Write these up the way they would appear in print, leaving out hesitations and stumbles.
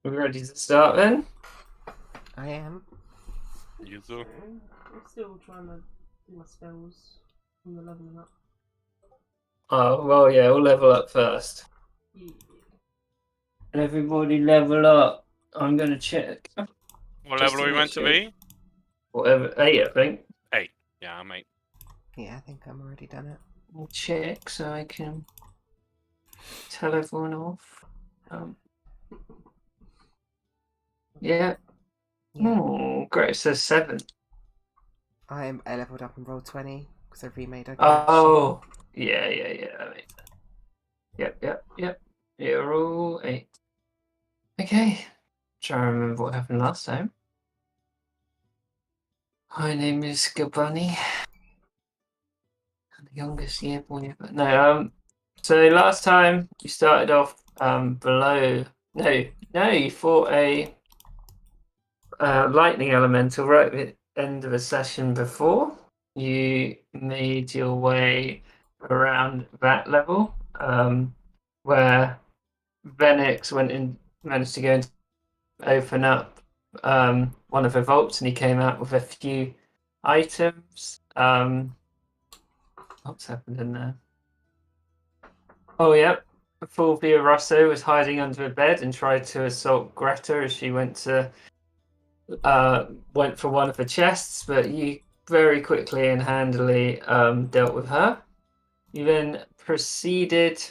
We're ready to start then? I am. User. I'm still trying to do my spells from the leveling up. Oh, well, yeah, we'll level up first. Yeah. Everybody level up. I'm going to check. What Just level are we to meant to make be? Whatever, 8, I think. 8. Yeah, I'm 8. Yeah, I think I'm already done it. We'll check so I can tell everyone off. Yeah. Yeah. Oh, great. It says 7. I leveled up and rolled 20 because I remade a Oh, yeah. That makes sense. Yep. You're all 8. Okay. Try to remember what happened last time. My name is Gabunny. The youngest year boy ever. No, so last time you started off below. No, you fought a lightning elemental right at the end of a session before. You made your way around that level, where Venix went in, managed to go and open up one of the vaults, and he came out with a few items. What's happened in there? Oh, yeah. Fulvia Rosso was hiding under a bed and tried to assault Greta as she went for one of the chests, but you very quickly and handily dealt with her. You then proceeded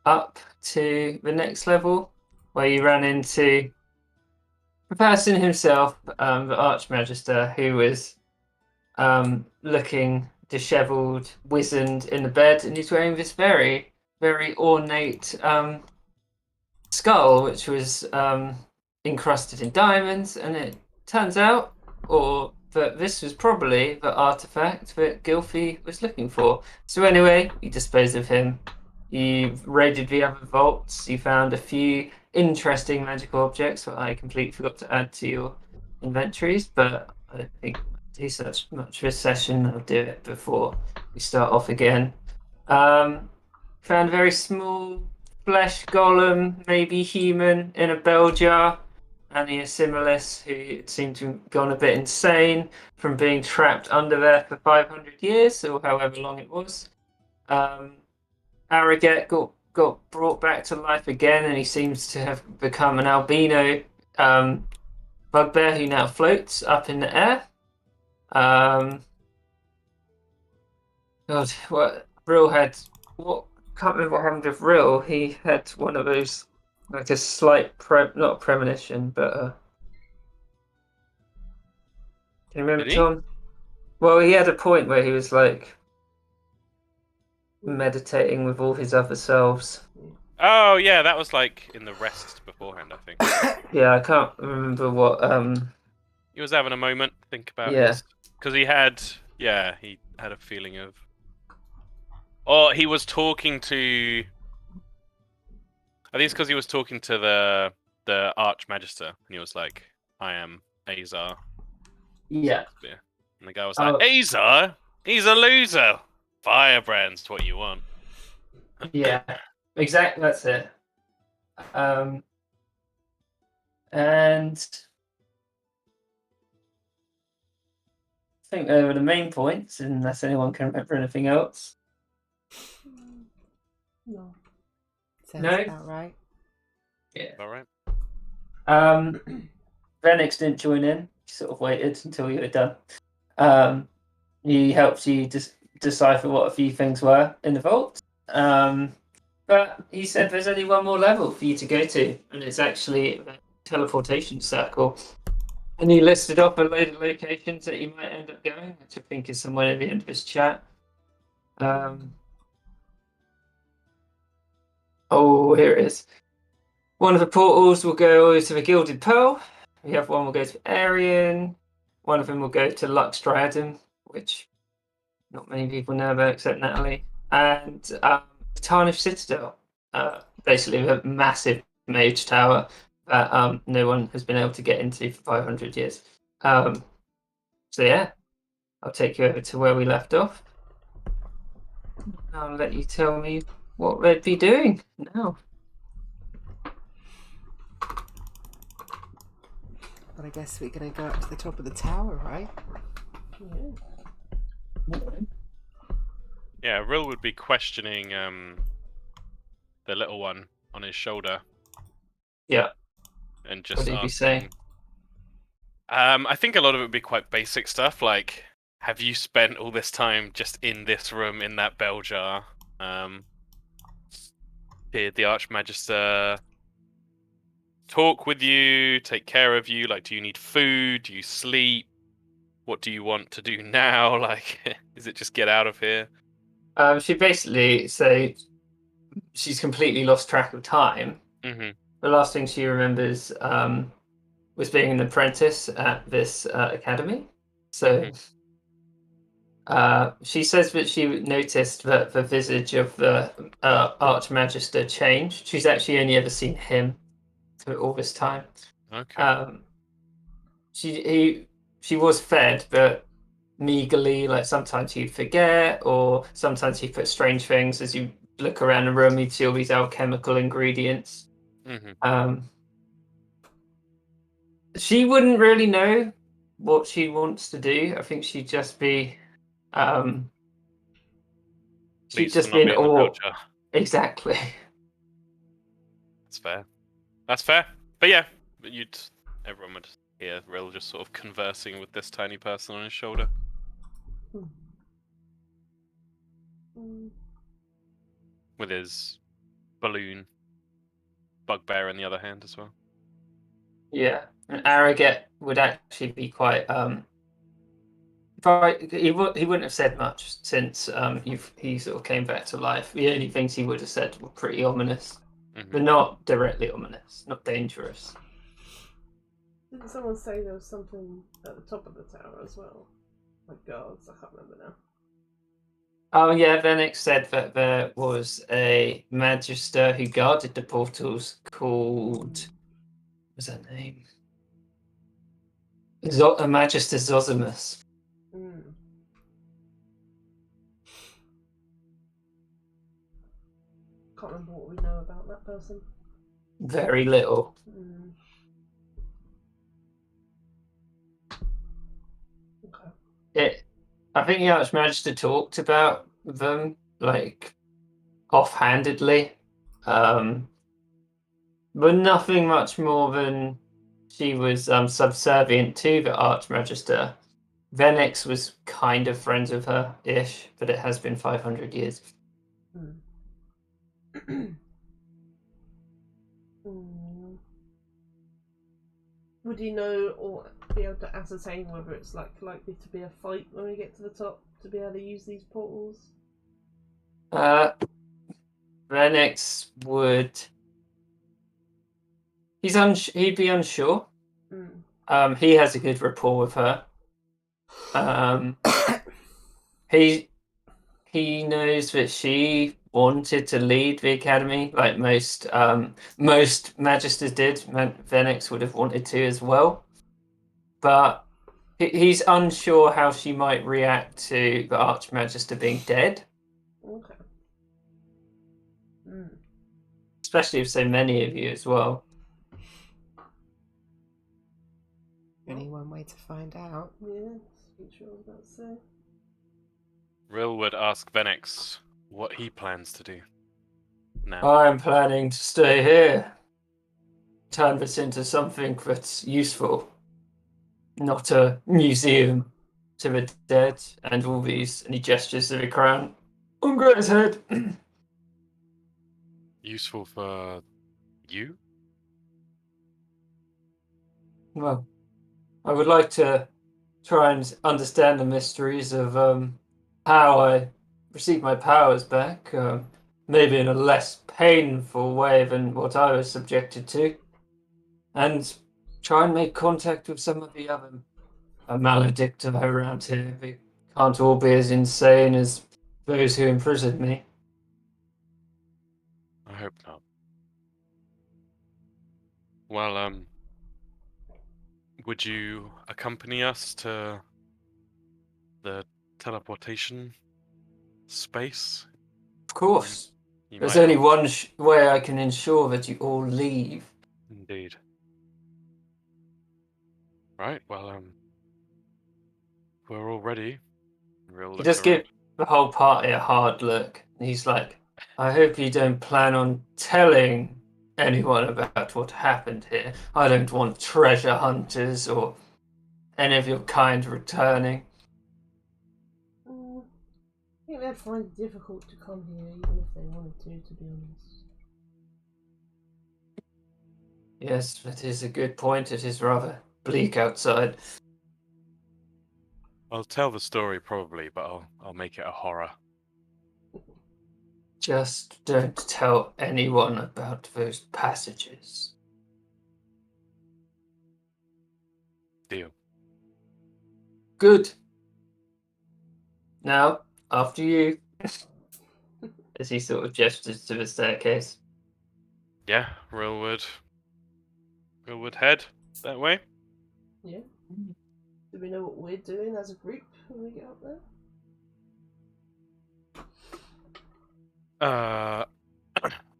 up to the next level, where you ran into the person himself, the Archmagister, who was looking dishevelled, wizened in the bed, and he's wearing this very ornate skull, which was encrusted in diamonds, and it turns out, that this was probably the artifact that Gylfi was looking for. So anyway, you disposed of him. You raided the other vaults. You found a few interesting magical objects that I completely forgot to add to your inventories, but I don't think I'll do such much this session. I'll do it before we start off again. Found a very small flesh golem, maybe human, in a bell jar. Annie Assimilis, who seemed to have gone a bit insane from being trapped under there for 500 years, or however long it was. Arrogate got brought back to life again, and he seems to have become an albino bugbear who now floats up in the air. God, what Brill had? What can't remember what happened with Rill. He had one of those, like a slight not a premonition, but can you remember, Did he? Tom? Well, he had a point where he was like meditating with all his other selves. Oh, yeah, that was like in the rest beforehand, I think. Yeah, I can't remember what. He was having a moment, think about Yeah. his. Because he had a feeling of. Or he was talking to. I think it's because he was talking to the Archmagister, and he was like, I am Azar. Yeah. And the guy was like, Azar? He's a loser! Firebrand's what you want. Yeah. Exactly. That's it. And I think they were the main points, unless anyone can remember anything else. No. Sounds No? about right. Yeah. Alright. Venix didn't join in. He sort of waited until you were done. He helped you decipher what a few things were in the vault. But he said there's only one more level for you to go to, and it's actually a teleportation circle. And he listed off a load of locations that you might end up going, which I think is somewhere at the end of this chat. Oh, here it is. One of the portals will go to the Gilded Pearl. The other one will go to Arian. One of them will go to Lux Striatum, which not many people know about except Natalie. And Tarnished Citadel, basically a massive mage tower that no one has been able to get into for 500 years. So yeah, I'll take you over to where we left off. I'll let you tell me what they'd be doing now. But I guess we're gonna go up to the top of the tower, right? Yeah. Yeah, Rill would be questioning the little one on his shoulder Yeah. and just What did he say? asking. I think a lot of it would be quite basic stuff, like, have you spent all this time just in this room in that bell jar? Did the Archmagister talk with you, take care of you? Like, do you need food? Do you sleep? What do you want to do now? Like, is it just get out of here? She basically said she's completely lost track of time. Mm-hmm. The last thing she remembers was being an apprentice at this academy. So she says that she noticed that the visage of the Archmagister changed. She's actually only ever seen him for all this time. Okay. She was fed, but meagerly. Like sometimes he'd forget, or sometimes he'd put strange things. As you look around the room, you'd see all these alchemical ingredients. Mm-hmm. She wouldn't really know what she wants to do. I think she'd just be she'd Least to just be not in be in the awe. bell jar. Exactly. That's fair. That's fair. But yeah, everyone would hear Rill just sort of conversing with this tiny person on his shoulder. Mm. With his balloon bugbear in the other hand as well. Yeah, and Arrogate would actually be quite. He wouldn't have said much since he sort of came back to life. The only things he would have said were pretty ominous, but Mm-hmm. not directly ominous, not dangerous. Didn't someone say there was something at the top of the tower as well? Like guards, I can't remember now. Oh yeah, Venix said that there was a magister who guarded the portals called. What was that name? A Magister Zosimus. Mm. Can't remember what we know about that person. Very little. Mm. Okay. I think the Archmagister talked about them like offhandedly, but nothing much more than she was subservient to the Archmagister. Venix was kind of friends with her ish, but it has been 500 years. Mm. Mm. Would you know or be able to ascertain whether it's likely to be a fight when we get to the top to be able to use these portals? Venix would. He'd be unsure. Mm. He has a good rapport with her. He knows that she wanted to lead the academy, like most magisters did. Venix would have wanted to as well, but he's unsure how she might react to the Archmagister being dead, Okay. Mm. especially with so many of you as well. Only one way to find out. Yeah, that's what I was about to say. Rill would ask Venix what he plans to do now. I'm planning to stay here, turn this into something that's useful, not a museum to the dead and all these. And he gestures to the crown. Ungra's head. Useful for you? Well, I would like to try and understand the mysteries of how I received my powers back, maybe in a less painful way than what I was subjected to, and try and make contact with some of the other maledicta around here. They can't all be as insane as those who imprisoned me. I hope not. Well, would you accompany us to the teleportation space? Of course. You There's might only have- one way I can ensure that you all leave. Indeed. Right. Well, we're all ready. Real He looks just give around. the whole party a hard look. And he's like, I hope you don't plan on telling anyone about what happened here. I don't want treasure hunters or any of your kind returning. I think they'd find it difficult to come here, even if they wanted to be honest. Yes, that is a good point. It is rather bleak outside. I'll tell the story probably, but I'll make it a horror. Just don't tell anyone about those passages. Deal. Good. Now, after you. As he sort of gestures to the staircase. Yeah, Real would head that way. Yeah. Do we know what we're doing as a group when we get up there?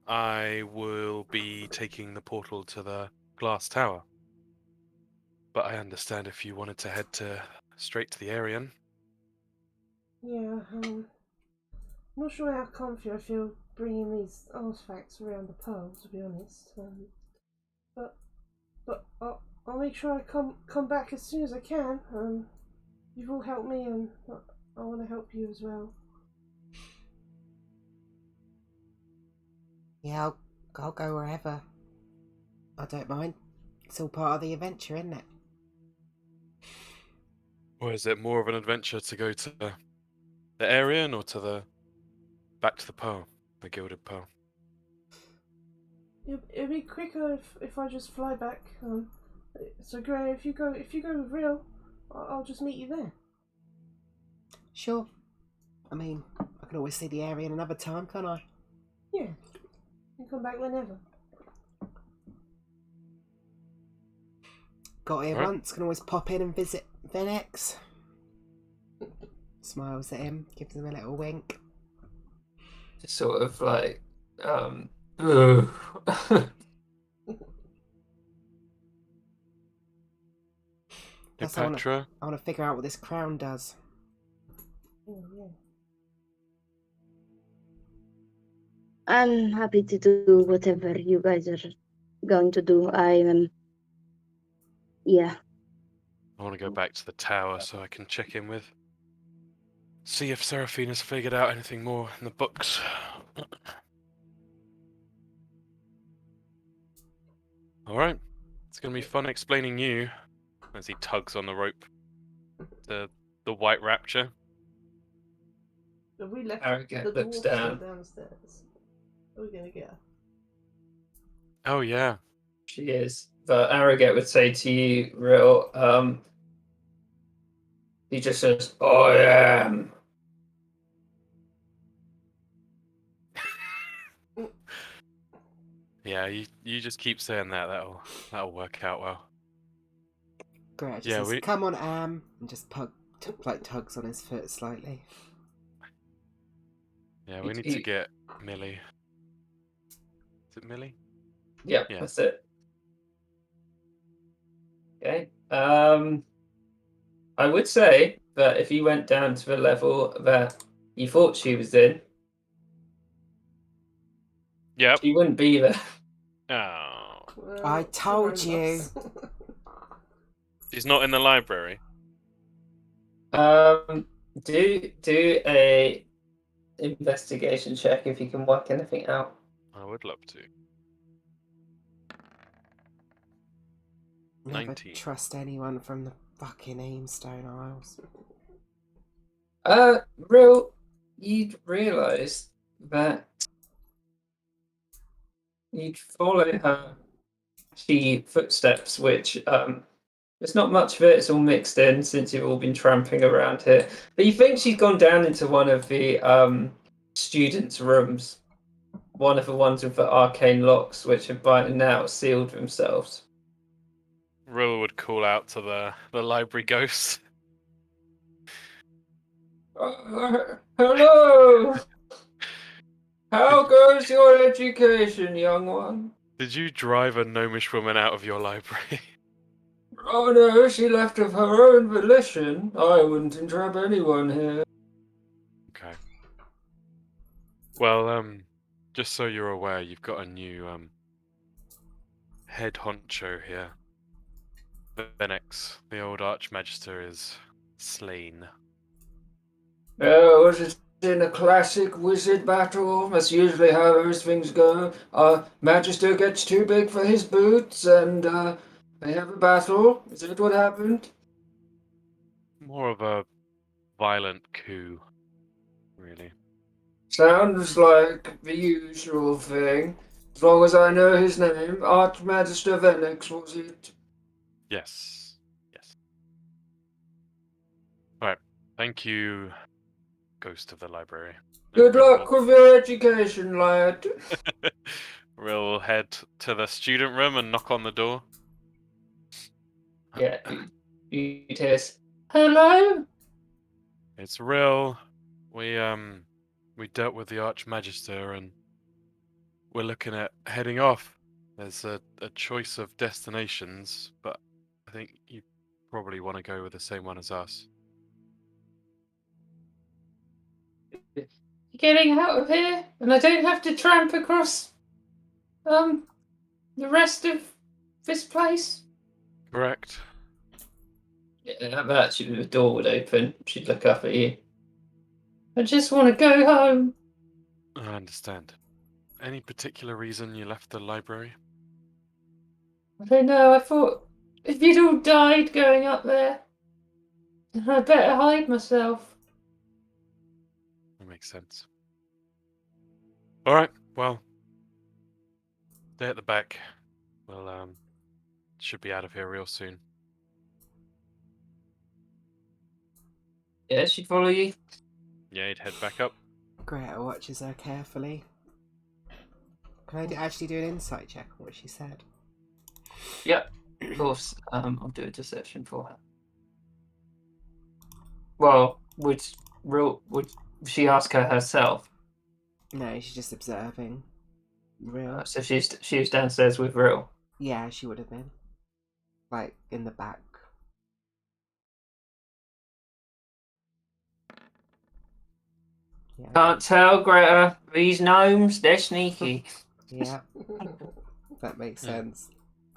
I will be taking the portal to the glass tower. But I understand if you wanted to head straight to the Aryan. Yeah, I'm not sure how comfy I feel bringing these artifacts around the pearl, to be honest. But I'll make sure I come back as soon as I can. You've all helped me, and I want to help you as well. Yeah, I'll go wherever. I don't mind. It's all part of the adventure, isn't it? Or is it more of an adventure to go to the Aryan or back to the Pearl, the Gilded Pearl? It'd be quicker if I just fly back. So Gray, if you go with Real, I'll just meet you there. Sure. I mean, I can always see the area another time, can't I? Yeah, you come back whenever. Got here Right. once, can always pop in and visit Venex. Smiles at him, gives him a little wink. Just sort of like, ugh. Plus, I Cleopatra? want to figure out what this crown does. Yeah. I'm happy to do whatever you guys are going to do. Yeah. I want to go back to the tower so I can check in with. See if Seraphina's figured out anything more in the books. Alright. It's going to be fun explaining you as he tugs on the rope. The White Rapture. Have we left Arrogant the looks dwarf still down. downstairs? Are we gonna get her? Oh, yeah. She is. But Arrogate would say to you, Real, he just says, I am. Yeah, you just keep saying that. That'll work out well. Great, just Yeah, says, come on, Am, and just tugs on his foot slightly. Yeah, we need to get Millie. Is it Millie? Yep, Yeah. that's it. Okay. I would say that if you went down to the level that you thought she was in, Yep. she wouldn't be there. Oh. Well, I told sorry, boss. She's not in the library. Do a investigation check if you can work anything out. I would love to. Never 19. trust anyone from the fucking Aimstone Isles. Real, you'd realise that you'd follow her footsteps, which there's not much of it. It's all mixed in since you've all been tramping around here. But you think she's gone down into one of the students' rooms, one of the ones with the arcane locks, which have by now sealed themselves. Rilla would call out to the library ghost. Hello! How goes your education, young one? Did you drive a gnomish woman out of your library? Oh no, she left of her own volition. I wouldn't entrap anyone here. Okay. Well, just so you're aware, you've got a new head honcho here. Venix, the old Archmagister, is slain. Oh, was it in a classic wizard battle? That's usually how those things go. Our Magister gets too big for his boots and they have a battle. Is that what happened? More of a violent coup, really. Sounds like the usual thing. As long as I know his name, Archmagister Venix, was it? Yes. Yes. Alright. Thank you, Ghost of the Library. Good luck with your education, lad. We'll head to the student room and knock on the door. Yeah, you test. Hello? It's real. We dealt with the Archmagister and we're looking at heading off. There's a choice of destinations, but I think you probably want to go with the same one as us. Getting out of here, and I don't have to tramp across the rest of this place. Correct. Yeah, but actually the door would open. She'd look up at you. I just want to go home. I understand. Any particular reason you left the library? I don't know, I thought if you'd all died going up there, I'd better hide myself. That makes sense. Alright, well. Stay at the back. We'll should be out of here real soon. Yeah, she'd follow you. Yeah, you'd head back up. Greta watches her carefully. Can I actually do an insight check on what she said? Yep, of course. I'll do a deception for her. Well, would she ask her herself? No, she's just observing. Real? So she was downstairs with Real. Yeah, she would have been. Like, in the back. Yeah. Can't tell, Greta. These gnomes, they're sneaky. Yeah, that makes Yeah. sense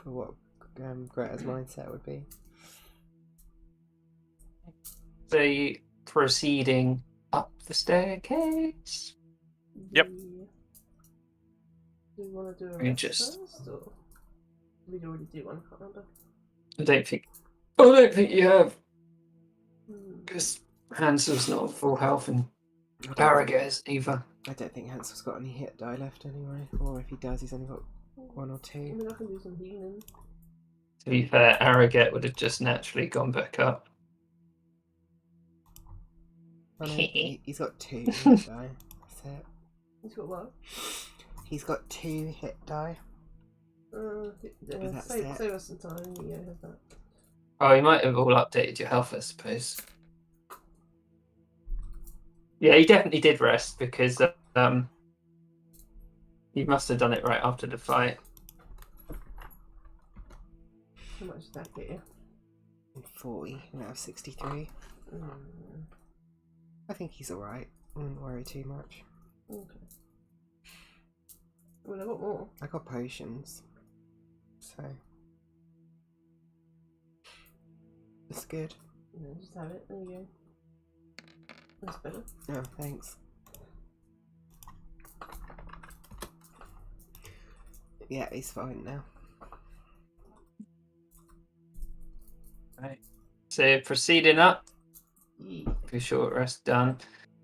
for what Greta's mindset would be. So you proceeding up the staircase. Yep. Do you want to do a You rest just- first, or did we already do one? I can't remember. I don't think you have, Hmm. because Hansel's not full health and I don't, Farragut is either. I don't think Hansel's got any hit die left anyway. Or if he does, he's only got one or I two. mean, I can do some healing. To be fair, Arrogate would have just naturally gone back up. Oh, no, he's got 2 hit die. That's it. He's got what? He's got 2 hit die. That's Save it. us some time. Yeah, have that. Oh, you might have all updated your health, I suppose. Yeah, you definitely did rest because you must have done it right after the fight. How much did that get you? 40 out of 63. I think he's alright. I wouldn't worry too much. Okay. Well, I got more. I got potions. So. That's good. Yeah, just have it. There you go. That's better. Oh, thanks. Yeah, he's fine now. Right. So proceeding up, Yeah. for short rest done.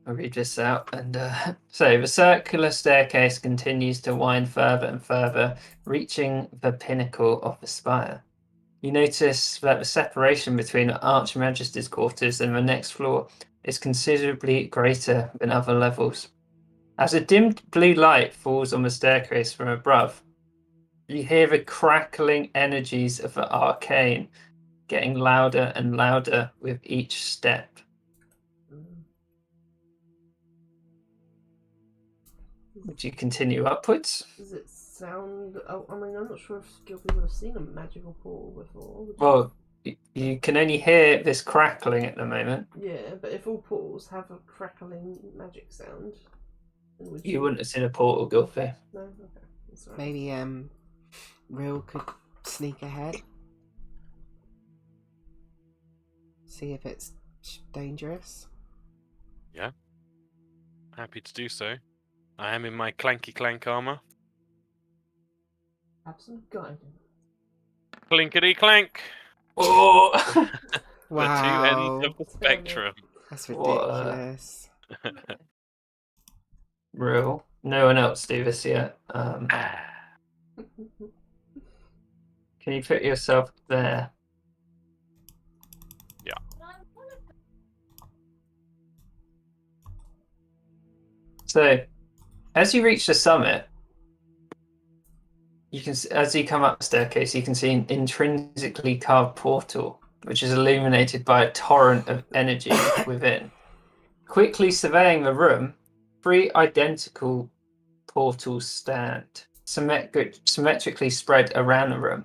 I'll read this out. And so the circular staircase continues to wind further and further, reaching the pinnacle of the spire. You notice that the separation between the Archmagister's quarters and the next floor is considerably greater than other levels. As a dimmed blue light falls on the staircase from above, you hear the crackling energies of the arcane getting louder and louder with each step. Would you continue upwards? Does it sound? Oh, I mean, I'm not sure if Gilby would have seen a magical portal before. Would you? Well, You can only hear this crackling at the moment. Yeah, but if all portals have a crackling magic sound, then would You wouldn't have seen a portal, Gilfy. No, okay, that's all right. Maybe Real could sneak ahead. See if it's dangerous. Happy to do so. I am in my clanky clank armor. Have some guidance. Clinkety clank. Oh! The two ends Wow. of the spectrum. That's What ridiculous. Real. No one else do this yet. Can you put yourself there? Yeah. So, as you reach the summit, you can, as you come up the staircase, you can see an intrinsically carved portal, which is illuminated by a torrent of energy within. Quickly surveying the room, 3 identical portals stand, symmetrically spread around the room.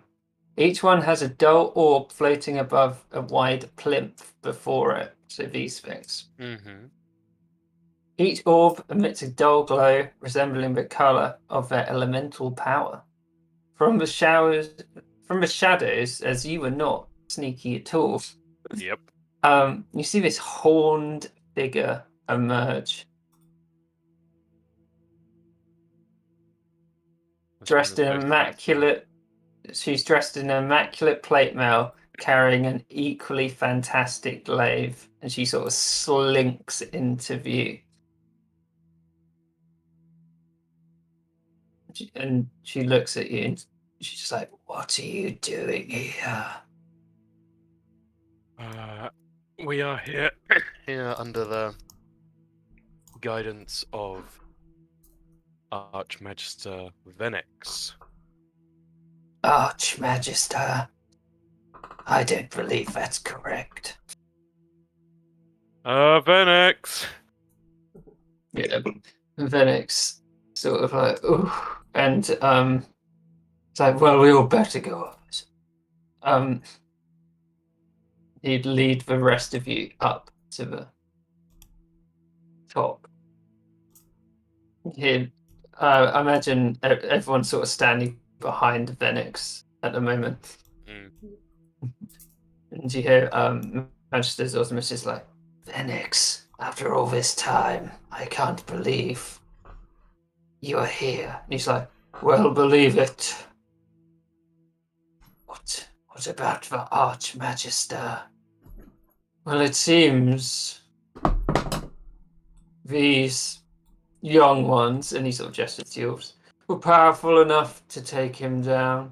Each one has a dull orb floating above a wide plinth before it, so these things. Mm-hmm. Each orb emits a dull glow resembling the colour of their elemental power. From the shadows, as you were not sneaky at all, Yep. you see this horned figure emerge, This dressed one in is most immaculate. She's dressed in an immaculate plate mail, carrying an equally fantastic glaive, and she sort of slinks into view. And she looks at you, and she's just like, "What are you doing here?" We are here, here under the guidance of Archmagister Venix. Archmagister, I don't believe that's correct. Venix! Yeah, Venix sort of like, ooh, and it's like, well, we all better go up. He'd lead the rest of you up to the top. He'd, I imagine everyone's sort of standing behind Venix at the moment. Mm. And you hear Magister Zosimus is like, Venix, after all this time, I can't believe you are here. And he's like, well, believe it. What about the Archmagister? Well, it seems these young ones, and he sort of gestures to yours, were powerful enough to take him down.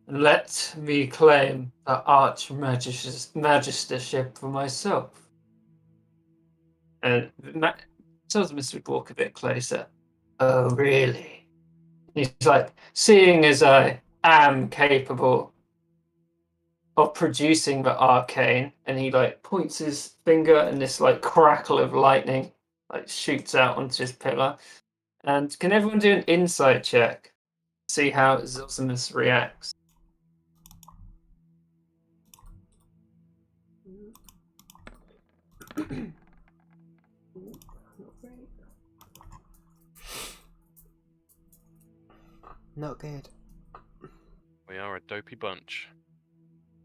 Let me claim the Archmagistership for myself. And Zosimus would walk a bit closer. Oh, really? He's like, seeing as I am capable of producing the arcane, and he like points his finger, and this like crackle of lightning like shoots out onto his pillar. And can everyone do an insight check? See how Zosimus reacts. Not good. We are a dopey bunch.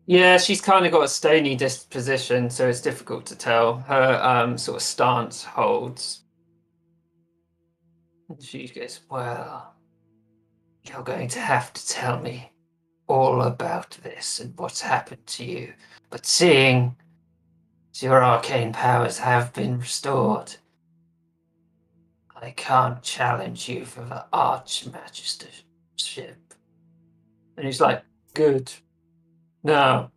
Yeah, she's kind of got a stony disposition, so it's difficult to tell. Her sort of stance holds. And she goes, well, you're going to have to tell me all about this and what's happened to you. But seeing as your arcane powers have been restored, I can't challenge you for the Archmagistership. And he's like, good. Now,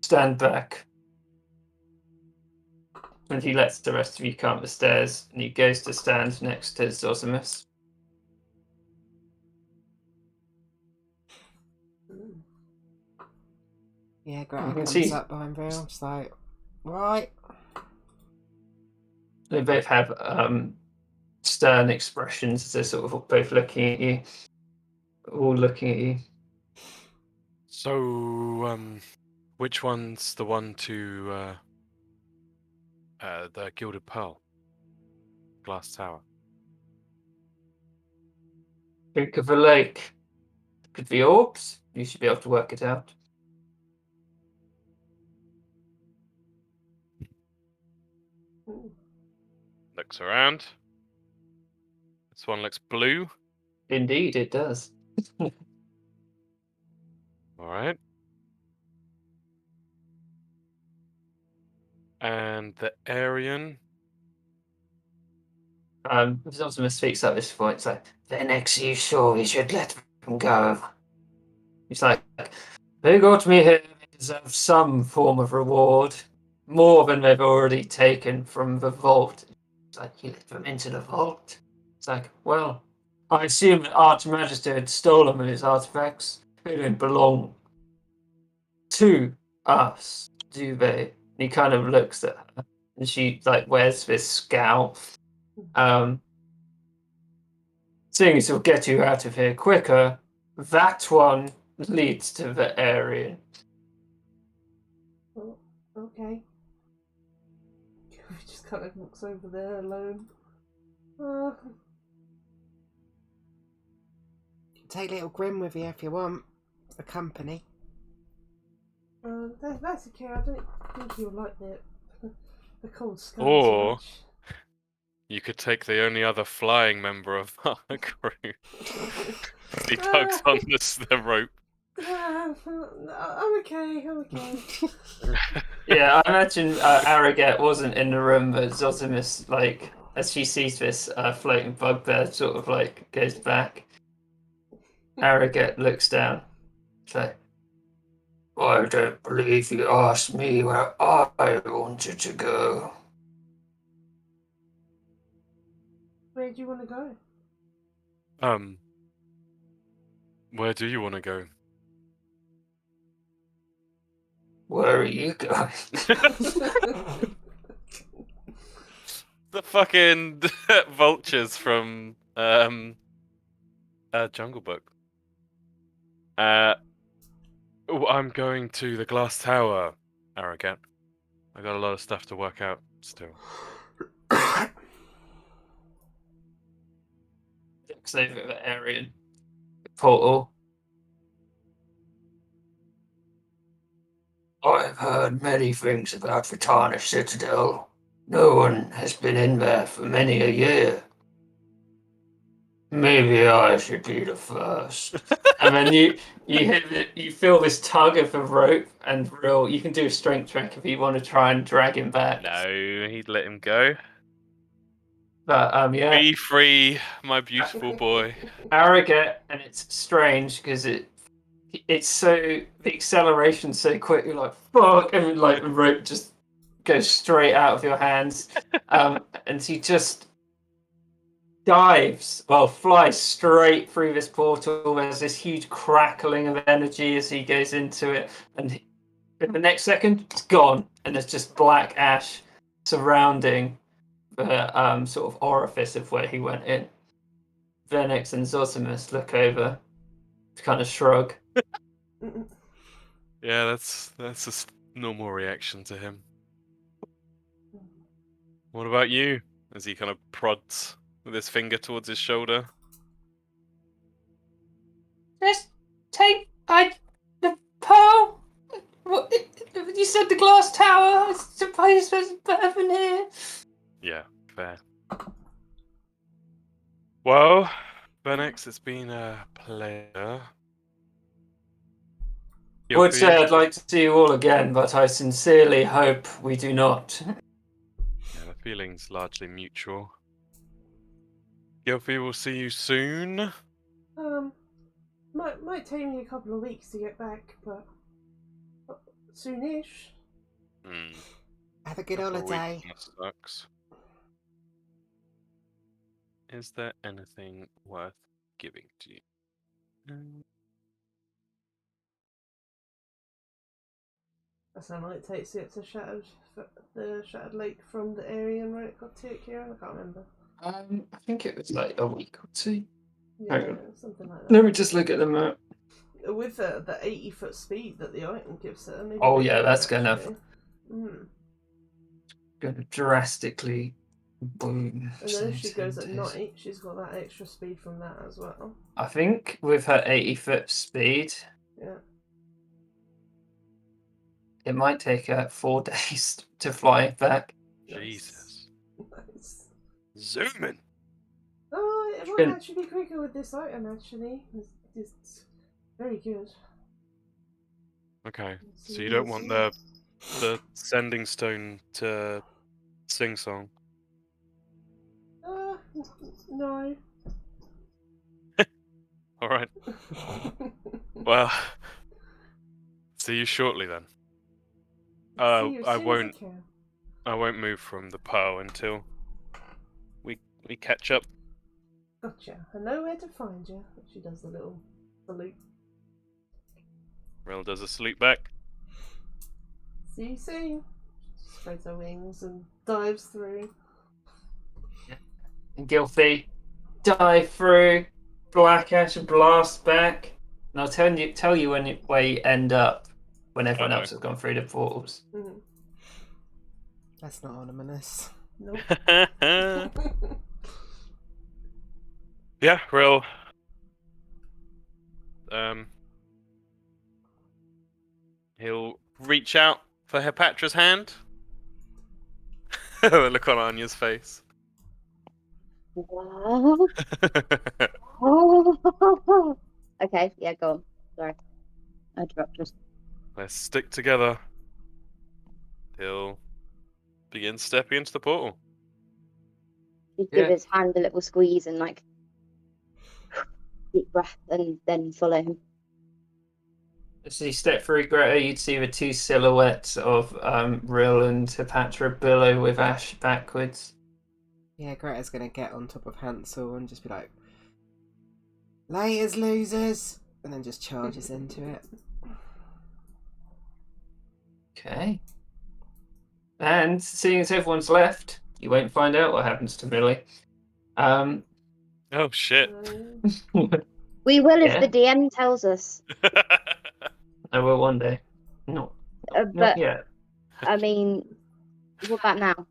stand back. And he lets the rest of you come up the stairs, and he goes to stand next to Zosimus. Yeah, Greta can comes see- up behind Real. It's like, right. They both have stern expressions as they're sort of both looking at you. All looking at you. So, which one's the one to the Gilded Pearl? Glass Tower. Think of a lake. Could be orbs. You should be able to work it out. Looks around. This one looks blue. Indeed, it does. Alright. And the Aryan. Zosimus speaks up this point. It's like, Venex, you sure we should let them go? He's like, they got me here. They deserve some form of reward, more than they've already taken from the vault. It's like, you let them into the vault. It's like, well, I assume that Archmagister had stolen his artifacts. They don't belong to us, do they? He kind of looks at her, and she like wears this scowl. Seeing as it'll get you out of here quicker, that one leads to the Aryan. Oh, okay. He just kind of walks over there alone. Take little Grim with you if you want. For company. That's okay. I don't think you'll like the cold sky Or- so much. You could take the only other flying member of our crew. He tugs on the rope. I'm okay. I'm okay. Yeah, I imagine Arrogate wasn't in the room, but Zosimus, like, as she sees this floating bugbear, sort of like goes back. Arrogate looks down. It's like, I don't believe you asked me where I wanted to go. Where do you want to go? Where do you want to go? Where are you going? The fucking vultures from Jungle Book. I'm going to the Glass Tower, Arrogant. I got a lot of stuff to work out still. Looks over at the Aryan portal. I've heard many things about Vitana Citadel. No one has been in there for many a year. Maybe I should be the first. And then you feel this tug of the rope, and you can do a strength check if you want to try and drag him back. No, he'd let him go. But yeah, Be free, my beautiful boy. Arrogate, and it's strange because it's so the acceleration's so quick. You're like fuck, and like the rope just goes straight out of your hands, and he just flies straight through this portal. There's this huge crackling of energy as he goes into it, and in the next second, it's gone, and there's just black ash surrounding the sort of orifice of where he went in. Venex and Zosimus look over, kind of shrug. Yeah, that's a normal reaction to him. What about you? As he kind of prods with his finger towards his shoulder. Just take the pearl. What you said? The glass tower. I suppose there's better than here. Yeah, fair. Well, Venex, it's been a pleasure. Would say I'd like to see you all again, but I sincerely hope we do not. Yeah, the feeling's largely mutual. Gilfie, we'll see you soon. Might take me a couple of weeks to get back, but soonish. Have a good Couple of holiday. weeks, that sucks. Is there anything worth giving to you? That sound like it takes it to the Shattered Lake from the Aryan, right? It got to it, Kieran? I can't remember. I think it was like a week or two. Yeah, Hang on. something like that. Let me just look at the map. with the 80-foot speed that the item gives her. Maybe Oh they yeah, could that's gonna actually. Mm. drastically boom. And then if she goes at night, she's got that extra speed from that as well. I think with her 80-foot speed, Yeah. it might take her 4 days to fly back. Jesus. Nice. Zooming. Oh, it might actually be quicker with this item. Actually, it's very good. Okay. Let's So see, you don't let's want see. the sending stone to sing song. No. All right. Well, see you shortly then. See you as I soon as won't. can. I won't move from the pearl until we catch up. Gotcha. I know where to find you. She does the little salute. Rill does a salute back. See you soon. Spreads her wings and dives through. And Gilfie dive through, Black Ash blast back, and I'll tell you where you end up when everyone else has gone through the portals. Mm. That's not ominous. Nope. Yeah, Rill. He'll reach out for Hepatra's hand. The look on Anya's face. Wow. Oh. Okay, yeah, go on. Sorry. I interrupted. Let's stick together. He'll begin stepping into the portal. Just Yeah. give his hand a little squeeze and like deep breath and then follow him. As you step through Greta, you'd see the two silhouettes of Rill and Hepatra billow with Ash backwards. Yeah, Greta's gonna get on top of Hansel and just be like, "Layers, losers!" and then just charges into it. Okay. And seeing as everyone's left, you won't find out what happens to Millie. Oh shit. We will Yeah. if the DM tells us. I will one day. Not But yet. I mean, what about now?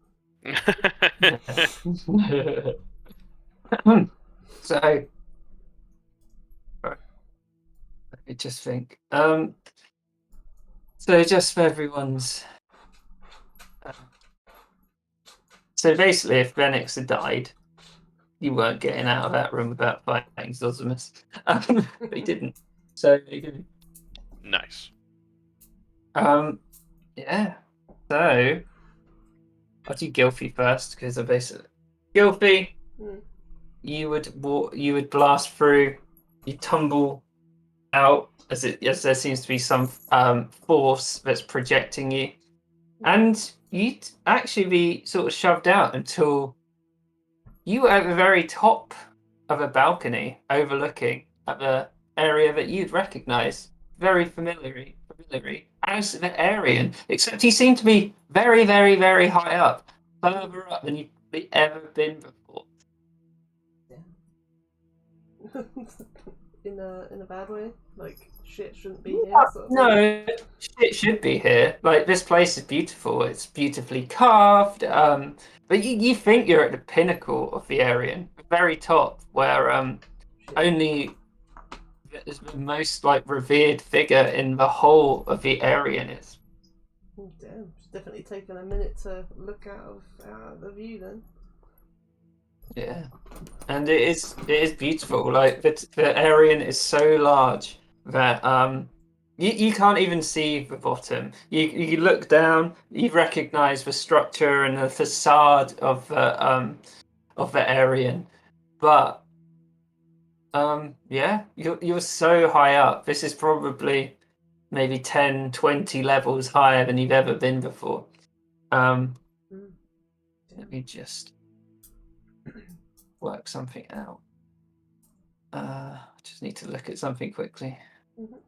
So, right. Let me just think. So just for everyone's. So basically, if Benix had died, you weren't getting out of that room without fighting Zosimus. But he didn't. So there you go. Nice. Yeah. So I'll do Gilfie first because I basically Gilfie. Mm. You would blast through. You tumble out as there seems to be some force that's projecting you, and you'd actually be sort of shoved out until you were at the very top of a balcony overlooking at the area that you'd recognise very familiarly as the Aryan, except he seemed to be very, very, very high up, further up than you've ever been before. in a bad way, like shit shouldn't be Yeah, here. Sort of thing. no, it should be here. Like this place is beautiful. It's beautifully carved. But you think you're at the pinnacle of the Aryan, the very top, where only is the most like revered figure in the whole of the Aryan is. Oh, damn, it's definitely taken a minute to look out of the view then. Yeah, and it is beautiful. Like the Aryan is so large that you can't even see the bottom. You look down, you recognise the structure and the facade of the Aryan, but yeah, you're so high up. This is probably maybe 10, 20 levels higher than you've ever been before. Let me just work something out. I just need to look at something quickly. No.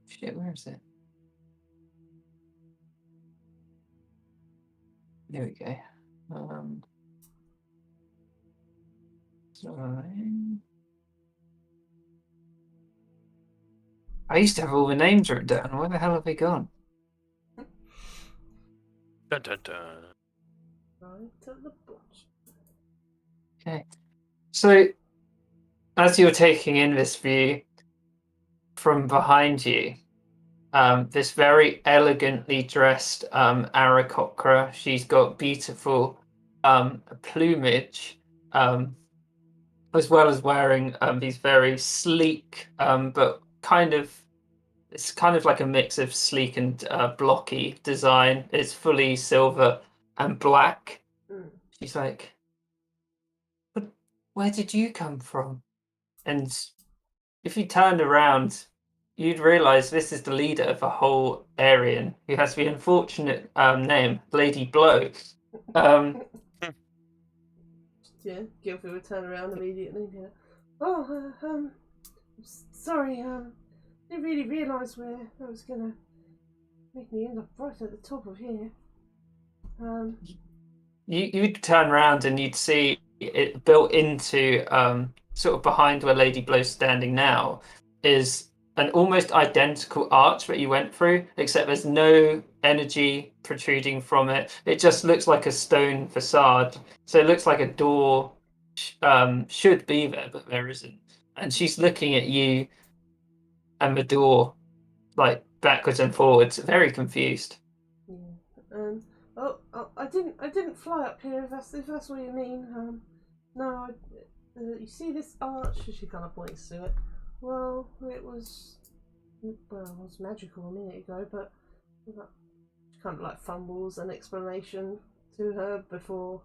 Shit, where is it? There we go. Sorry. I used to have all the names written down. Where the hell have they gone? Dun, dun, dun. Right at the bottom. Okay. So, as you're taking in this view from behind you, this very elegantly dressed Aarakocra, she's got beautiful plumage, as well as wearing these very sleek, but it's kind of like a mix of sleek and blocky design. It's fully silver and black. Mm. She's like, "But where did you come from?" And if you turned around, you'd realize this is the leader of a whole Aryan who has the unfortunate name, Lady Blow. Yeah, Gilfie would turn around immediately. Yeah. Oh, sorry. Didn't really realise where that was gonna make me end up right at the top of here. You'd turn around and you'd see it built into sort of behind where Lady Blow's standing now is an almost identical arch that you went through, except there's no energy protruding from it. It just looks like a stone facade. So it looks like a door should be there, but there isn't. And she's looking at you and the door like backwards and forwards, very confused. Yeah. I didn't fly up here. If that's what you mean. No. You see this arch? She kind of points to it. Well, it was magical a minute ago, but she kind of like fumbles an explanation to her before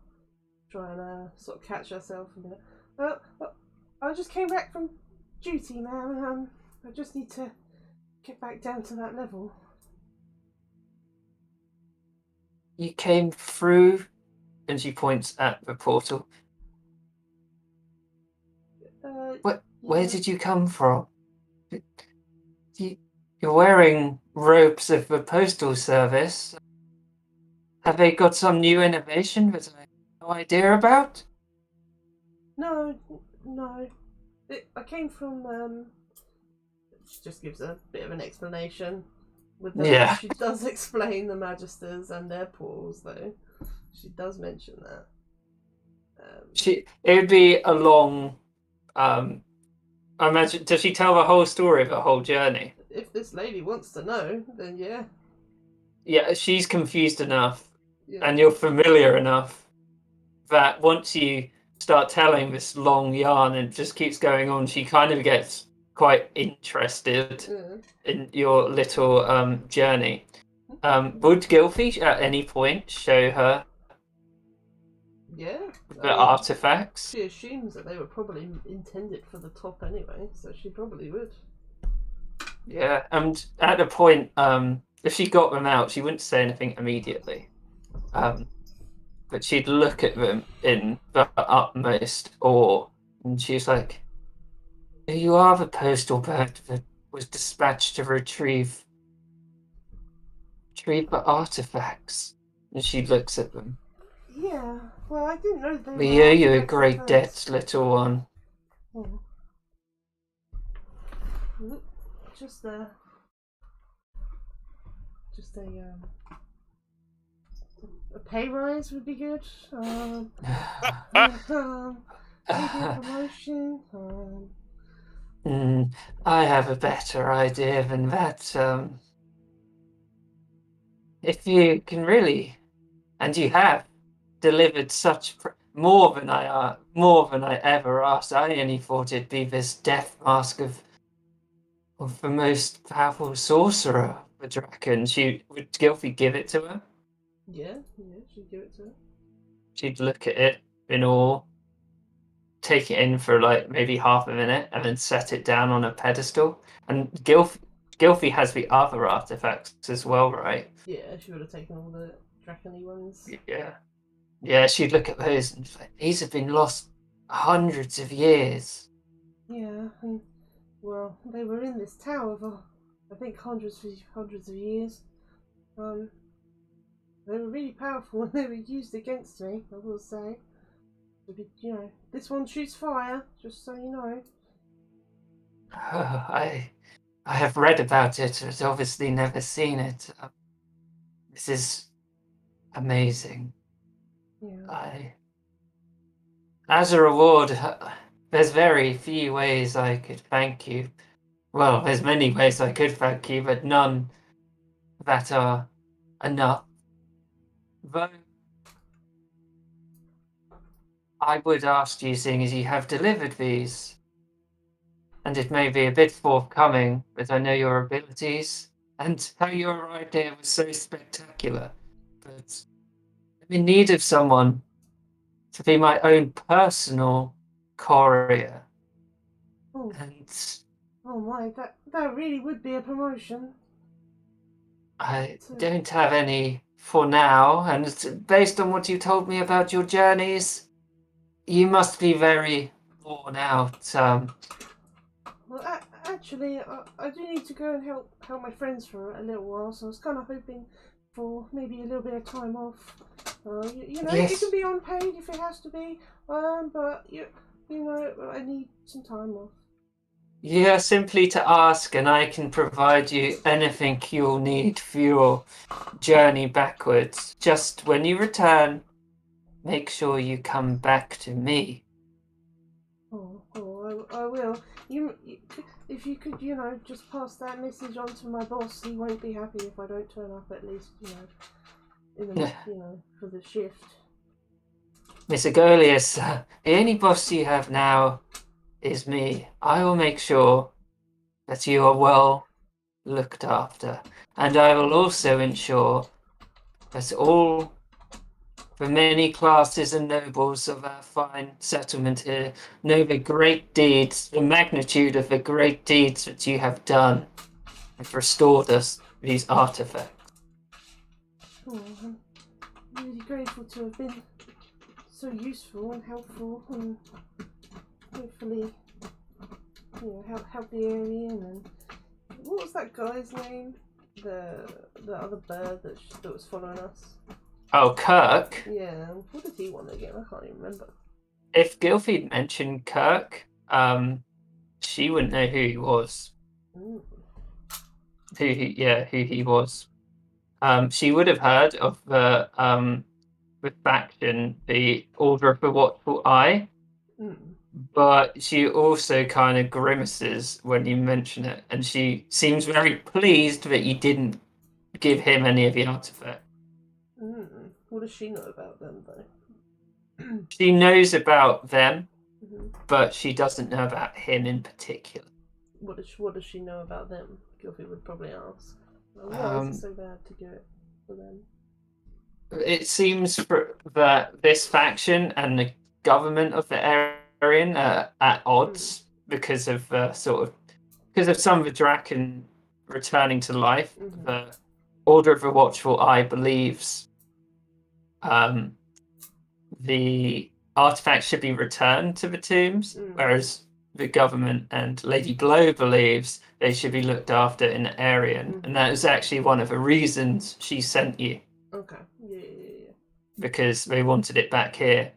trying to sort of catch herself and be like, I just came back from duty, ma'am. I just need to get back down to that level. You came through, and she points at the portal. Where Yeah. did you come from? You're wearing robes of the postal service. Have they got some new innovation that I have no idea about? No. I came from. She just gives a bit of an explanation. Yeah. She does explain the Magisters and their portals, though. She does mention that. It would be a long. I imagine. Does she tell the whole story of the whole journey? If this lady wants to know, then yeah. Yeah, she's confused enough, Yeah. and you're familiar enough that once you start telling this long yarn and it just keeps going on, she kind of gets quite interested in your little journey. Would Gilfie at any point show her Yeah. the artifacts? She assumes that they were probably intended for the top anyway, so she probably would. Yeah, and at a point, if she got them out, she wouldn't say anything immediately. But she'd look at them in the utmost awe, and she's like, "You are the postal bird that was dispatched to retrieve the artifacts." And she looks at them. Yeah. Well, I didn't know they were. We owe you a artifacts at great debt, first. little one. Oh. Just a pay rise would be good. Maybe a promotion. I have a better idea than that. If you can really, and you have, delivered such more than I ever asked. I only thought it'd be this death mask of the most powerful sorcerer, the Draken. Would Gilfie give it to her? Yeah, she'd give it to her. She'd look at it in awe, take it in for like maybe half a minute, and then set it down on a pedestal. And Gilfie has the other artifacts as well, right? Yeah, she would have taken all the Drakony ones. Yeah. Yeah, she'd look at those and say, these have been lost hundreds of years. Yeah, and well, they were in this tower for I think hundreds of years. They were really powerful when they were used against me, I will say. You know, this one shoots fire, just so you know. I have read about it, but obviously never seen it. This is amazing. Yeah. As a reward, there's very few ways I could thank you. Well, there's many ways I could thank you, but none that are enough. Though I would ask you, seeing as you have delivered these, and it may be a bit forthcoming, but I know your abilities and how you arrived here was so spectacular. But I'm in need of someone to be my own personal courier. Oh, And oh my, that really would be a promotion. I don't have any for now, and based on what you told me about your journeys, you must be very worn out. Well, actually, I do need to go and help my friends for a little while, so I was kind of hoping for maybe a little bit of time off. You know, Yes. it can be unpaid if it has to be, but you know, I need some time off. You are simply to ask, and I can provide you anything you'll need for your journey backwards. Just when you return, make sure you come back to me. I will. If you could, you know, just pass that message on to my boss. He won't be happy if I don't turn up at least, you know, you know, for the shift. Miss Agolius, the only boss you have now is me. I will make sure that you are well looked after, and I will also ensure that all the many classes and nobles of our fine settlement here know the great deeds, the magnitude of the great deeds that you have done and restored us these artifacts. Oh, I'm really grateful to have been so useful and helpful, and hopefully, you know, help the area. And what was that guy's name? The other bird that was following us. Oh, Kirk. Yeah, what did he want again? I can't even remember. If Gilfie mentioned Kirk, she wouldn't know who he was. Ooh. Who he was. She would have heard of the faction, the Order of the Watchful Eye, but she also kind of grimaces when you mention it, and she seems very pleased that you didn't give him any of the artifact. What does she know about them, though? She knows about them, but she doesn't know about him in particular. What does she know about them? Gilfie would probably ask. Why is it so bad to do it for them? It seems that this faction and the government of the Aryan are at odds because of because of some of the Draken returning to life. The Order of the Watchful Eye believes the artifacts should be returned to the tombs, whereas the government and Lady Blow believes they should be looked after in the Aryan, and that is actually one of the reasons she sent you. Okay. Yeah. Because they wanted it back here,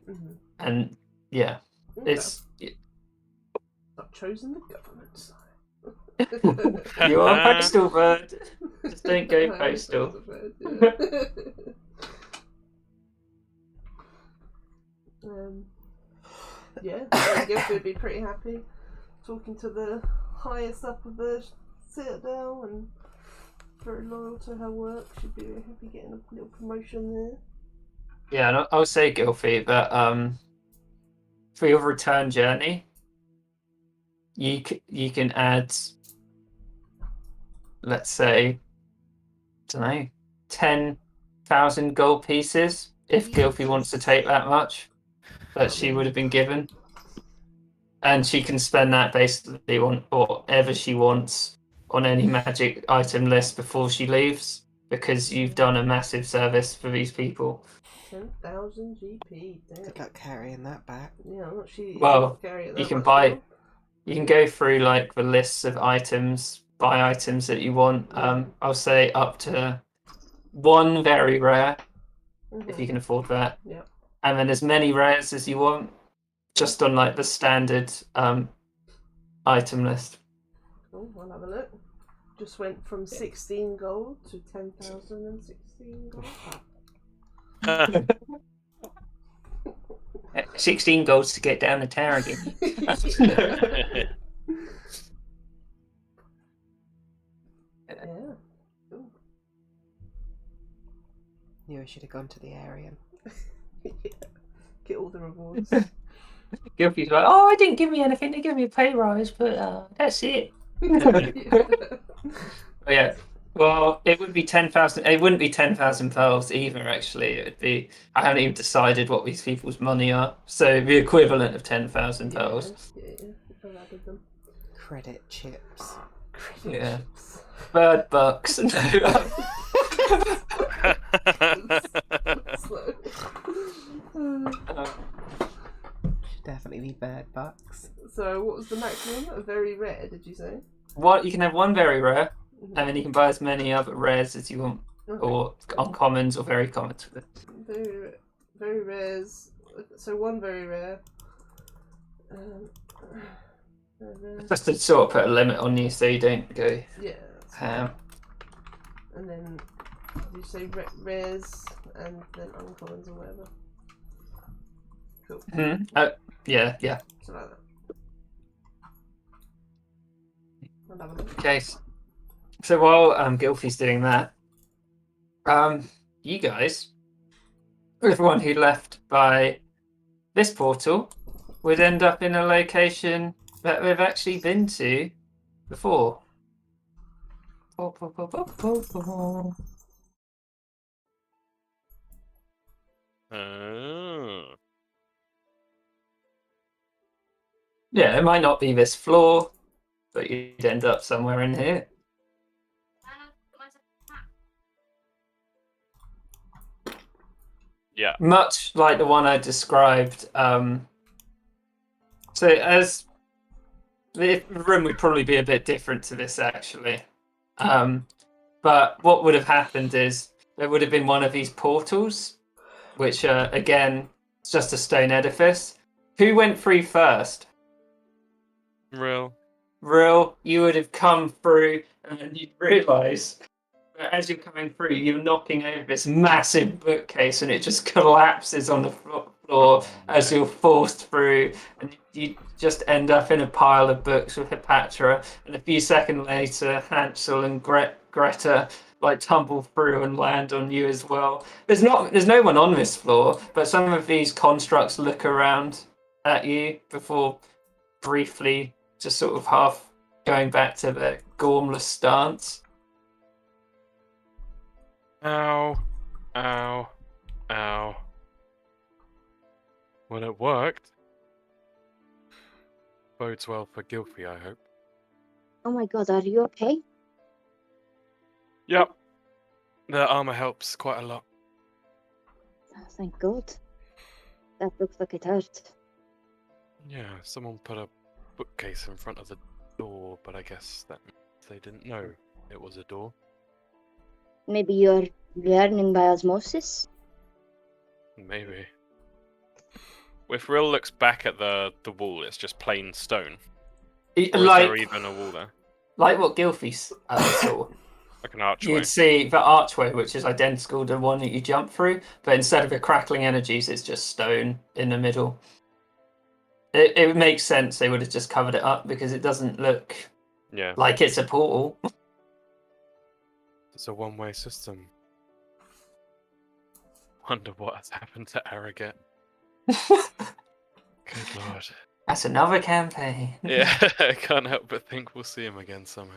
and yeah, Okay. it's. I've chosen the government side. You are a postal bird. Just don't go postal. Yeah, I guess we'd be pretty happy talking to the highest up of the Citadel, and very loyal to her work. She'd be very happy getting a little promotion there. Yeah, and I'll say, Gilfie, that for your return journey, you can add, let's say, I don't know, 10,000 gold pieces if Gilfie wants to take that much that she would have been given, and she can spend that basically on whatever she wants on any magic item list before she leaves, because you've done a massive service for these people. 10,000 GP. Damn. Good luck carrying that back. Yeah, I'm not sure. Well, carry it you that can much buy. more. You can go through like the lists of items, buy items that you want. I'll say up to one very rare if you can afford that. Yep. And then as many rares as you want, just on like the standard item list. Cool, I'll have a look. Just went from 16 gold to 10,016 gold. 16 golds to get down the tower again. Yeah. Cool. Knew I should have gone to the Aryan. Yeah. Get all the rewards. Gilfy's like, oh, I didn't give me anything. They gave me a pay rise, but that's it. Oh, yeah. Well, it would be 10,000. It wouldn't be 10,000 pearls either. Actually, it would be. I haven't even decided what these people's money are. So the equivalent of 10,000 pearls. Yeah. I've added them. Credit chips. Yeah. Bird bucks. Slow. Should definitely be bird bucks. So, what was the maximum? A very rare, did you say? What you can have one very rare, and then you can buy as many other rares as you want, Okay. or uncommons or very commons with it. Very rares. So, one very rare. Just to sort of put a limit on you so you don't go Yeah. ham. And then, did you say rares and then uncommons or whatever? Cool. Yeah. So like that. I'll have a look. Okay. So while Gilfy's doing that, you guys, everyone who left by this portal, would end up in a location that we've actually been to before. Oh. Yeah, it might not be this floor, but you'd end up somewhere in here. Yeah. Much like the one I described. So as the room would probably be a bit different to this actually. But what would have happened is there would have been one of these portals, which again, it's just a stone edifice. Who went through first? Real. You would have come through and you'd realise that as you're coming through, you're knocking over this massive bookcase and it just collapses on the floor as you're forced through, and you just end up in a pile of books with Hepatra, and a few seconds later, Hansel and Greta like tumble through and land on you as well. There's no one on this floor, but some of these constructs look around at you before briefly just sort of half going back to their gormless stance. Ow. Ow. Ow. Well, it worked. Bodes well for Gilfy, I hope. Oh my god, are you okay? Yep. The armor helps quite a lot. Oh, thank god. That looks like it hurt. Yeah, someone put a bookcase in front of the door, but I guess that means they didn't know it was a door. Maybe you're learning by osmosis? Maybe. If Rill looks back at the wall, it's just plain stone. Or is there even a wall there? Like what Gilfy saw. Like an archway. You'd see the archway, which is identical to the one that you jump through, but instead of the crackling energies, it's just stone in the middle. It makes sense they would have just covered it up because it doesn't look Yeah. like it's a portal. It's a one-way system. Wonder what has happened to Arrogate. Good lord. That's another campaign. Yeah, I can't help but think we'll see him again somehow.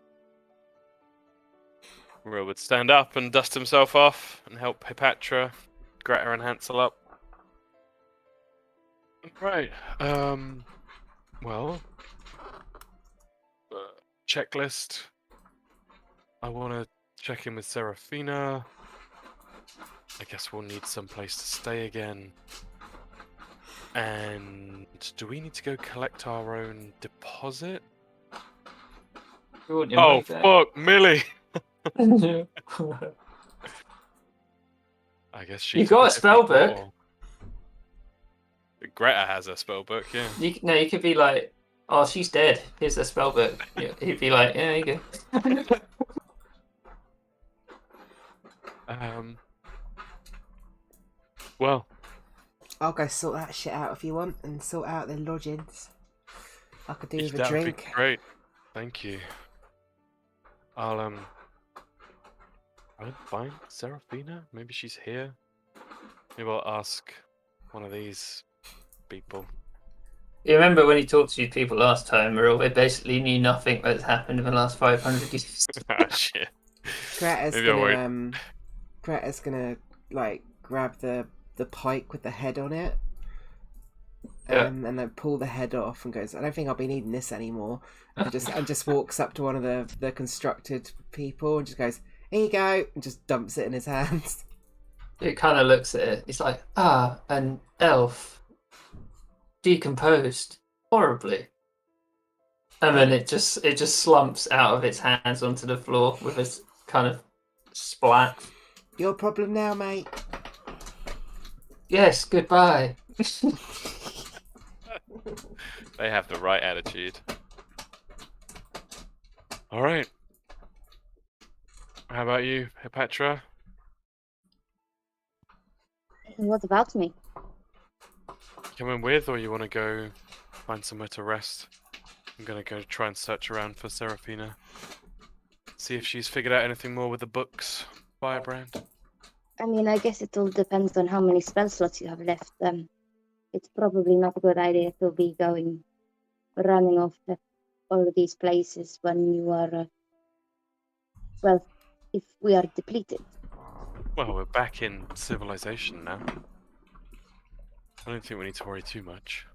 Rill would stand up and dust himself off and help Hepatra, Greta and Hansel up. Right, well, checklist. I want to check in with Seraphina. I guess we'll need some place to stay again. And do we need to go collect our own deposit? Oh, fuck, Millie! I guess You she's got a bit spell different book. or- Greta has a spell book, yeah. You could be like, oh, she's dead. Here's a spell book. He'd be like, yeah, there you go. Well, I'll go sort that shit out if you want, and sort out the lodgings. I could do with a that would be drink. great. Thank you. I'll find Seraphina. Maybe she's here. Maybe I'll ask one of these people. You remember when he talked to you people last time, Merle? They basically knew nothing that's happened in the last 500 years. Ah, shit. Greta's Maybe I'll wait. gonna like grab the pike with the head on it, Yeah. and then pull the head off and goes, I don't think I'll be needing this anymore. And just walks up to one of the constructed people and just goes, here you go, and just dumps it in his hands. It kind of looks at it. It's like, an elf decomposed horribly, and then it just slumps out of its hands onto the floor with a kind of splat. Your problem now, mate. Yes, goodbye. They have the right attitude. All right. How about you, Hepatra? What about me? Coming with, or you want to go find somewhere to rest? I'm gonna go try and search around for Seraphina. See if she's figured out anything more with the books, Firebrand. I mean, I guess it all depends on how many spell slots you have left. It's probably not a good idea to be running off to all of these places when you are, well, if we are depleted. Well, we're back in civilization now. I don't think we need to worry too much.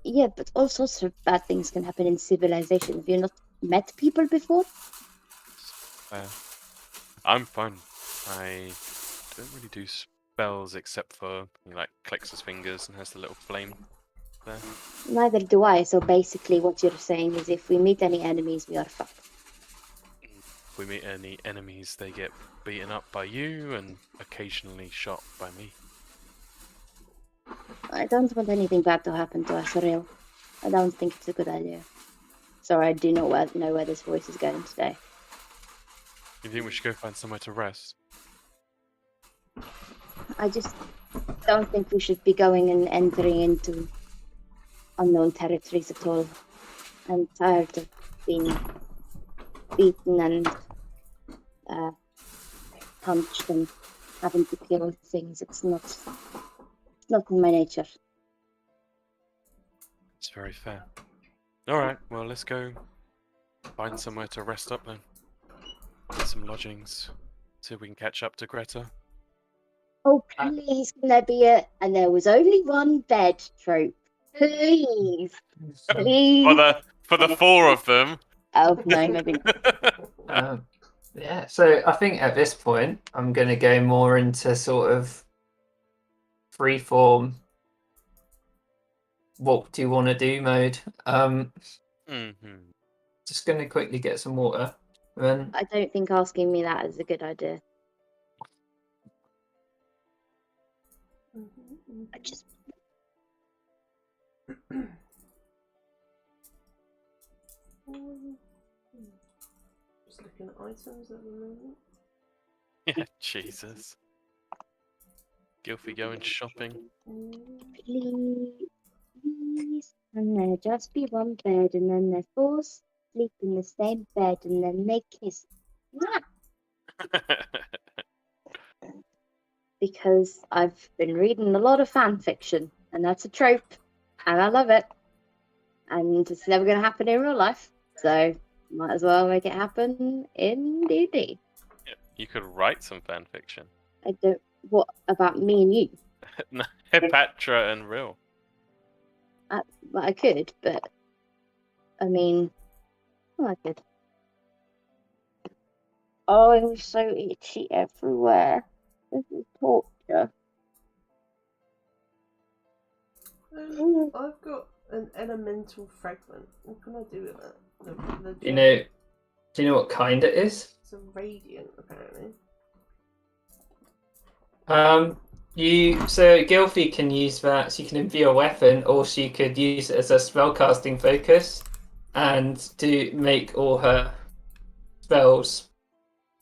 Yeah, but all sorts of bad things can happen in civilization. Have you not met people before? I'm fine. I don't really do spells except for he like clicks his fingers and has the little flame there. Neither do I, so basically what you're saying is if we meet any enemies, we are fucked. If we meet any enemies, they get beaten up by you and occasionally shot by me. I don't want anything bad to happen to us, Ariel. I don't think it's a good idea. Sorry, I do not know where this voice is going today. You think we should go find somewhere to rest? I just don't think we should be going and entering into unknown territories at all. I'm tired of being beaten and punched and having to kill things. It's not in my nature. It's very fair. Alright, well, let's go find somewhere to rest up then. Find some lodgings. See if we can catch up to Greta. Oh, please, can there be and there was only one bed, trope. Please. Please. For the four of them. Oh, no, maybe not. Yeah, so I think at this point, I'm going to go more into sort of freeform, what do you want to do mode. Just going to quickly get some water. Then I don't think asking me that is a good idea. I just... Just looking at items at the moment. Yeah, Jesus. Gilfy going shopping. Please. And there just be one bed, and then they're forced to sleep in the same bed, and then they kiss. Because I've been reading a lot of fan fiction, and that's a trope, and I love it. And it's never going to happen in real life, so might as well make it happen in D&D. You could write some fan fiction. I don't. What about me and you? Hepatra and Rill. Well, I could, but I mean, well, I could. Oh, it was so itchy everywhere. This is torture. I've got an elemental fragment. What can I do with it? do you know what kind it is? It's a radiant, apparently. So Gilfie can use that. She can imbue a weapon, or she could use it as a spellcasting focus, and make all her spells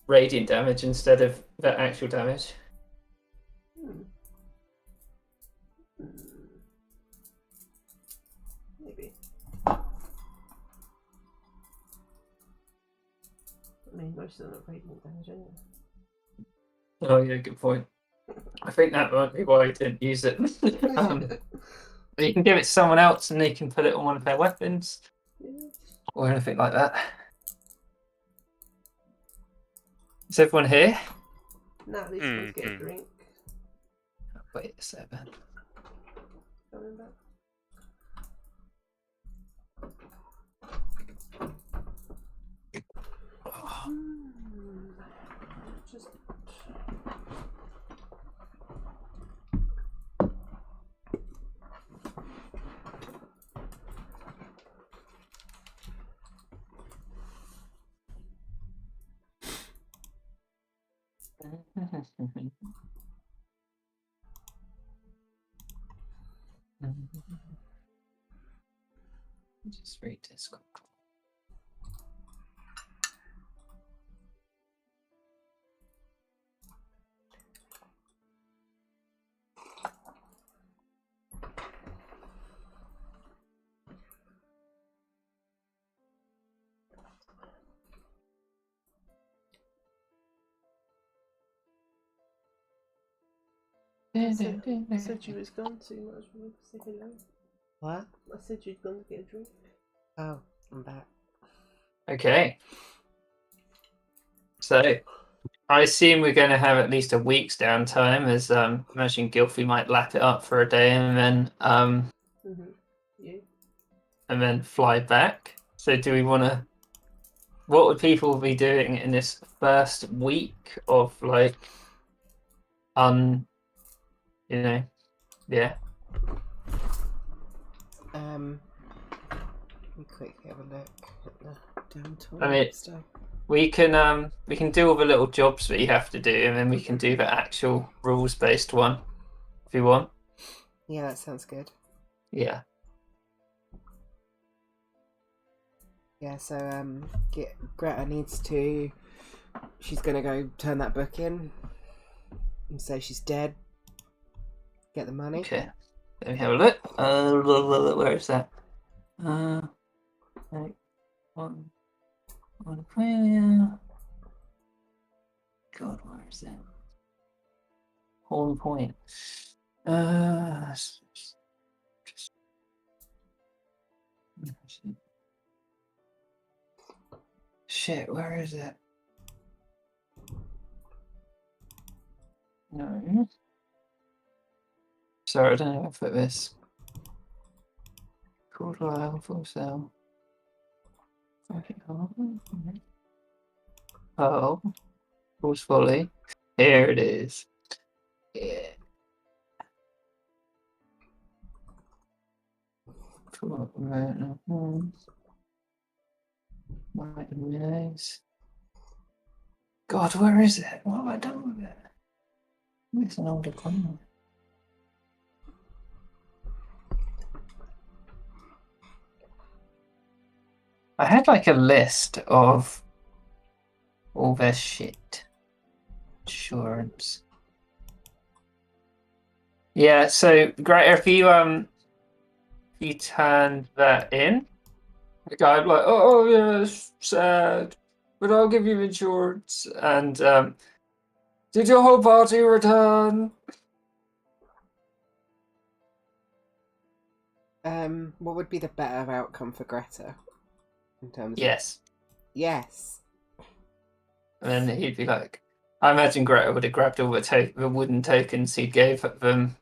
radiant damage instead of the actual damage. Hmm. Maybe. I mean, most of them are radiant damage anyway. Oh yeah, good point. I think that might be why I didn't use it. You can give it to someone else, and they can put it on one of their weapons Yeah. or anything like that. Is everyone here? Natalie's going to get a drink. Wait a second. Coming back. Just. Just read Discord. I said you was gone too much. Say hello. What? I said you'd gone to get a drink. Oh, I'm back. Okay. So, I assume we're going to have at least a week's downtime, as imagine Gilfie might lap it up for a day and You? then fly back. So, do we want to? What would people be doing in this first week of like, yeah. Let me quickly have a look at the downtime I mean, stuff. we can do all the little jobs that you have to do, and then we can do the actual rules-based one if you want. Yeah, that sounds good. Yeah. Yeah, so Greta needs to. She's gonna go turn that book in and say she's dead. Get the money. Okay. Let me have a look. Where is that? Like, on Aquaria. God, where is that? Horn Point. Shit, where is it? No. Sorry, I don't know how to put this. Caudal full cell. Oh, forcefully. Here it is. Yeah. God, where is it? What have I done with it? It's an older corner. I had like a list of all their shit. Insurance. Yeah, so great if you turn that in, the guy would be like, oh yeah, it's sad, but I'll give you insurance. And did your whole party return? What would be the better outcome for Greta? In terms Yes. of yes. And then he'd be like, I imagine Greta would have grabbed all the wooden tokens he gave them.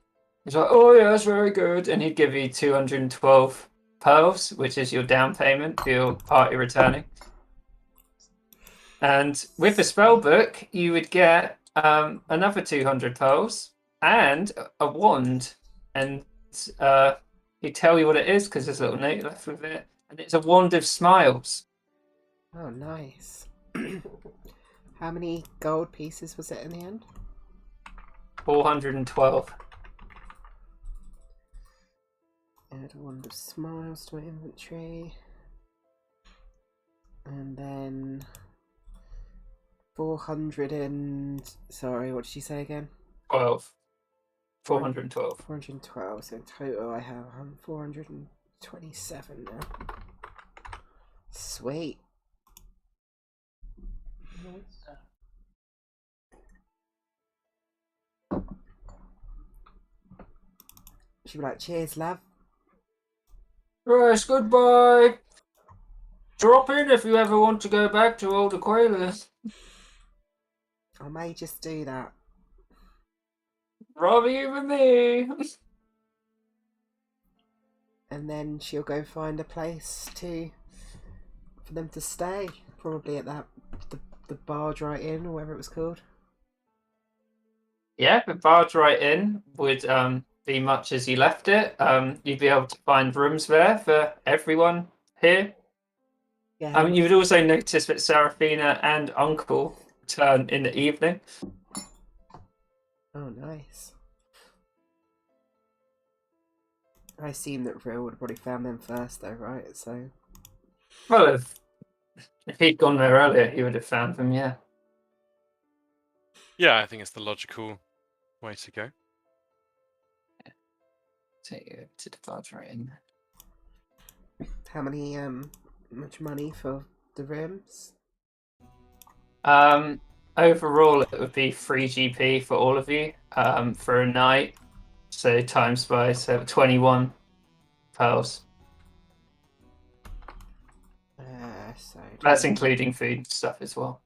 He's like, oh yeah, that's very good. And he'd give you 212 pearls, which is your down payment for your party returning. And with the spell book, you would get another 200 pearls and a wand. And he'd tell you what it is because there's a little note left with it. And it's a wand of smiles. Oh, nice. How many gold pieces was it in the end? 412. Add a wand of smiles to my inventory. And then 400 and... Sorry, what did you say again? 12. 412. 412, so in total I have 427 now. Sweet. She'll be like, cheers, love. Right, goodbye. Drop in if you ever want to go back to Old Aquila. I may just do that. Rather you than me. And then she'll go find a place for them to stay. Probably at the Barge Right Inn, or whatever it was called. Yeah, the barge right in would be much as you left it. You'd be able to find rooms there for everyone here. Yeah. You would also notice that Seraphina and Uncle return in the evening. Oh, nice. I assume that Real would have probably found them first, though, right? So. Well, if he'd gone there earlier, he would have found them, yeah. Yeah, I think it's the logical way to go. Take you to the barge right in. How many much money for the rooms? Overall, it would be 3 GP for all of you for a night. So times by 21 pearls. So That's including food and stuff as well.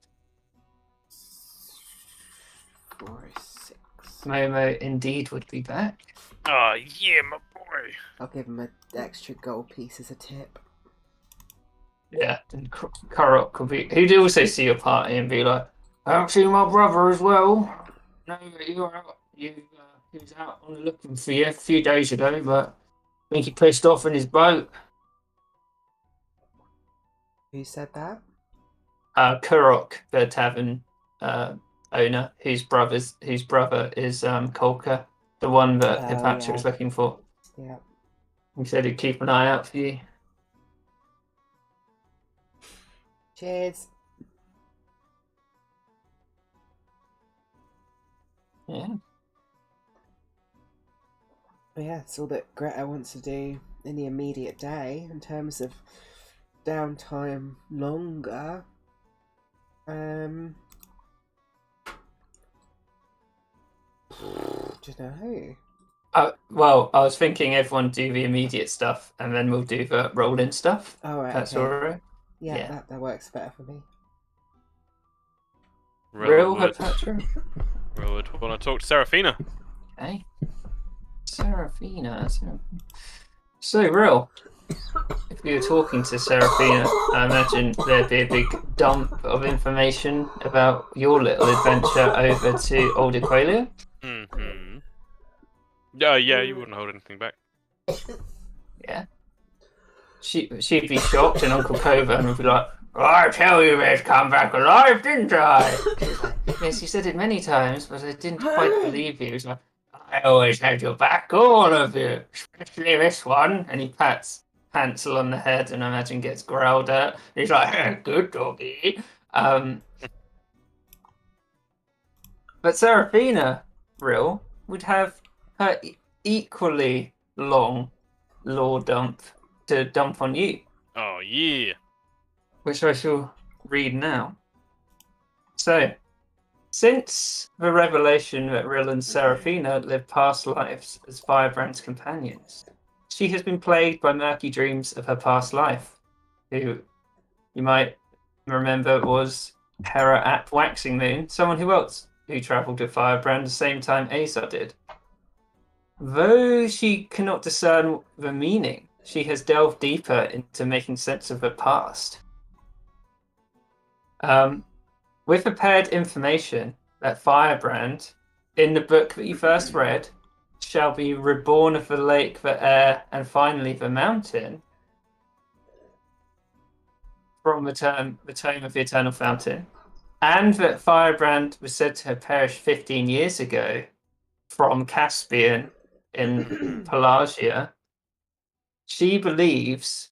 4, 6. Momo indeed would be back. Oh, yeah, my boy. I'll give him an extra gold piece as a tip. Yeah, and Karok could be. He'd also see your party and be like, "I haven't seen my brother as well. No, you're out. He was out on looking for you a few days ago, but I think he pissed off in his boat." Who said that? Karok, the tavern owner, whose brother is Kolka, the one that Oh, Hipatia yeah. was looking for. Yeah. He said he'd keep an eye out for you. Cheers. Yeah. Yeah, it's all that Greta wants to do in the immediate day in terms of downtime longer. Don't know. Well, I was thinking everyone do the immediate stuff and then we'll do the roll-in stuff. Oh, right, That's okay. all right. Yeah, Yeah. that works better for me. Real would Hipatia? want to talk to Seraphina. Okay. Seraphina. So, Real, if you were talking to Seraphina, I imagine there'd be a big dump of information about your little adventure over to Old Aquila. Mm-hmm. Yeah, you wouldn't hold anything back. Yeah. She'd be shocked, and Uncle Coburn would be like, "I tell you, they'd come back alive, didn't I?" Yes, you said it many times, but I didn't quite believe you. He was like, "I always had your back, all of you, especially this one." And he pats Hansel on the head, and I imagine gets growled at. He's like, "Good doggy." But Seraphina, Real, would have her equally long lore dump to dump on you, Oh, yeah. which I shall read now. So, since the revelation that Rill and Seraphina lived past lives as Firebrand's companions, she has been plagued by murky dreams of her past life, who you might remember was Hera at Waxing Moon, someone who travelled with Firebrand the same time Azar did. Though she cannot discern the meaning, she has delved deeper into making sense of her past. With prepared information that Firebrand, in the book that you first read, shall be reborn of the lake, the air, and finally the mountain, from the tome of the Eternal Fountain, and that Firebrand was said to have perished 15 years ago, from Caspian in Pelagia, she believes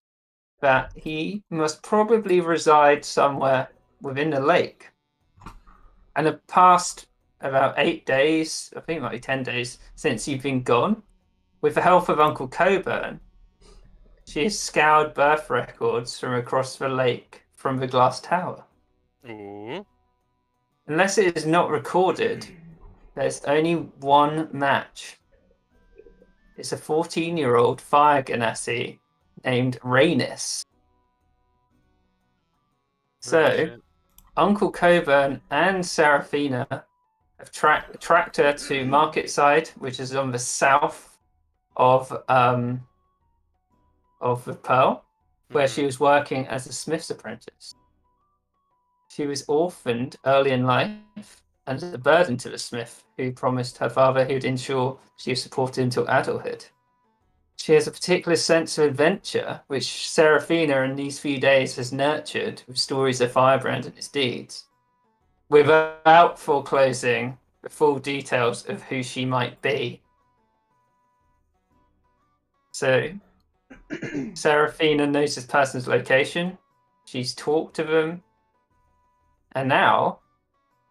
that he must probably reside somewhere within the lake. And it passed about 8 days, I think it might be 10 days, since you've been gone. With the help of Uncle Coburn, she has scoured birth records from across the lake from the glass tower. Ooh. Unless it is not recorded, there's only one match. It's a 14-year-old fire genasi named Rhaenys. So, Shit. Uncle Coburn and Seraphina have tracked her to Marketside, which is on the south of the Pearl, where she was working as a smith's apprentice. She was orphaned early in life and is a burden to the smith, who promised her father he would ensure she was supported until adulthood. She has a particular sense of adventure, which Seraphina in these few days has nurtured with stories of Firebrand and his deeds, without foreclosing the full details of who she might be. So, Seraphina knows this person's location, she's talked to them, and now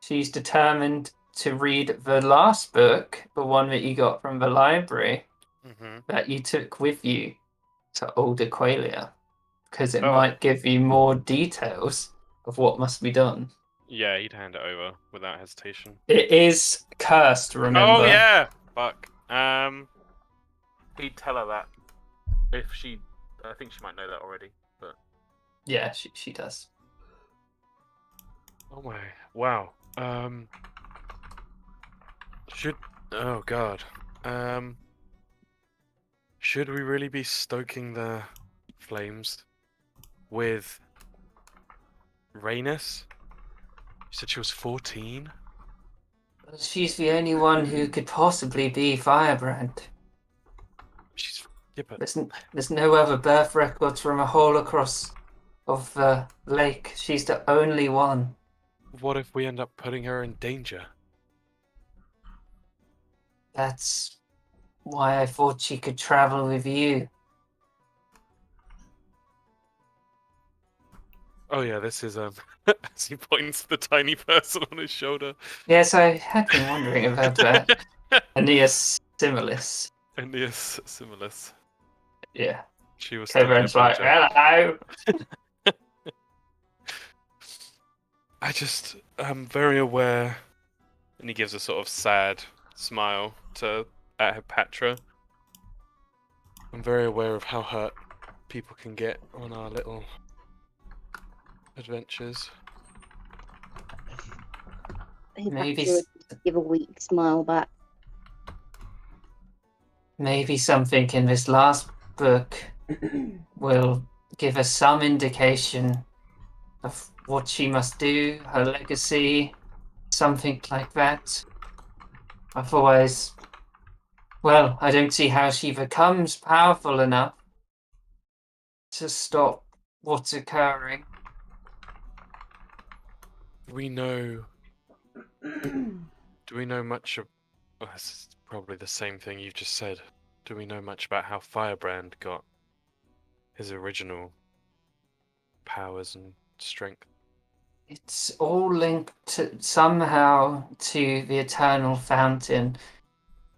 she's determined to read the last book, the one that you got from the library, that you took with you to Old Aqualia, because it might give you more details of what must be done. Yeah, he'd hand it over without hesitation. It is cursed, remember? Oh yeah. Fuck. He'd tell her that if she. I think she might know that already. But Yeah, she does. oh my. Wow. Should. Oh god. Should we really be stoking the flames with Rhaenys? You said she was 14? She's the only one who could possibly be Firebrand. She's. Yeah, but. There's no other birth records from a whole across of the lake. She's the only one. What if we end up putting her in danger? That's why I thought she could travel with you. Oh yeah, this is as he points to the tiny person on his shoulder. Yes, I had been wondering about that. Aeneas Similis. Aeneas Similis. Yeah. She was taking a Coburns like, picture. hello. I'm very aware, and he gives a sort of sad smile at Patra. I'm very aware of how hurt people can get on our little adventures. Maybe Hipatra would give a weak smile back. Maybe something in this last book will give us some indication of what she must do, her legacy, something like that. Otherwise, well, I don't see how she becomes powerful enough to stop what's occurring. Do we know much of... Oh, this is probably the same thing you've just said. Do we know much about how Firebrand got his original powers and strength? It's all linked somehow to the Eternal Fountain.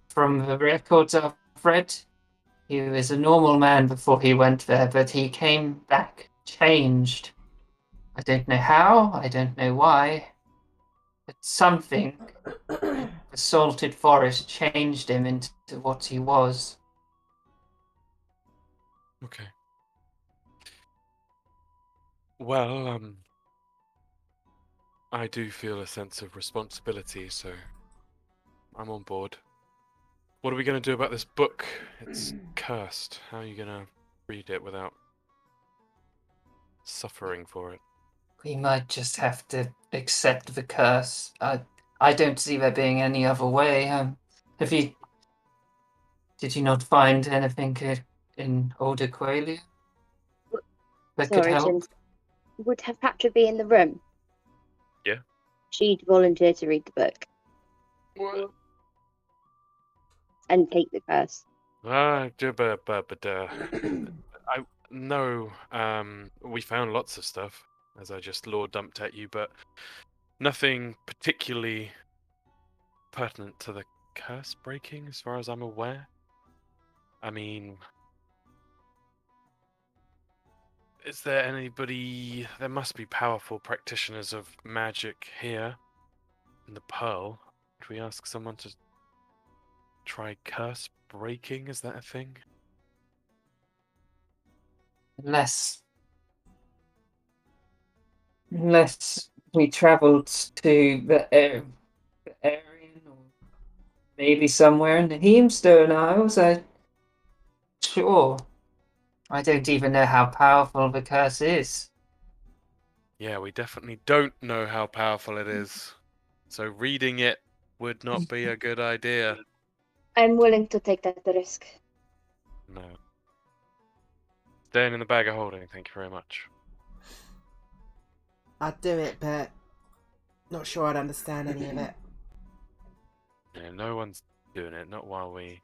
From the records I've read, he was a normal man before he went there, but he came back changed. I don't know how, I don't know why, but something, the salted forest, changed him into what he was. Okay. Well, I do feel a sense of responsibility, so I'm on board. What are we going to do about this book? It's cursed. How are you going to read it without suffering for it? We might just have to accept the curse. I don't see there being any other way. Did you not find anything in Old Aqualia that could Sorry, help? Jim. Would Hipatra be in the room? Yeah. She'd volunteer to read the book. What? and take the curse. No. We found lots of stuff, as I just lore dumped at you, but nothing particularly pertinent to the curse breaking, as far as I'm aware. I mean, is there anybody? There must be powerful practitioners of magic here in the Pearl. Could we ask someone to try curse breaking? Is that a thing? Unless we travelled to the Aryan or maybe somewhere in the Heemstone Isles. Sure. I don't even know how powerful the curse is. Yeah, we definitely don't know how powerful it is. So reading it would not be a good idea. I'm willing to take that risk. No. Staying in the bag of holding, thank you very much. I'd do it, but not sure I'd understand any of it. Yeah, no one's doing it, not while we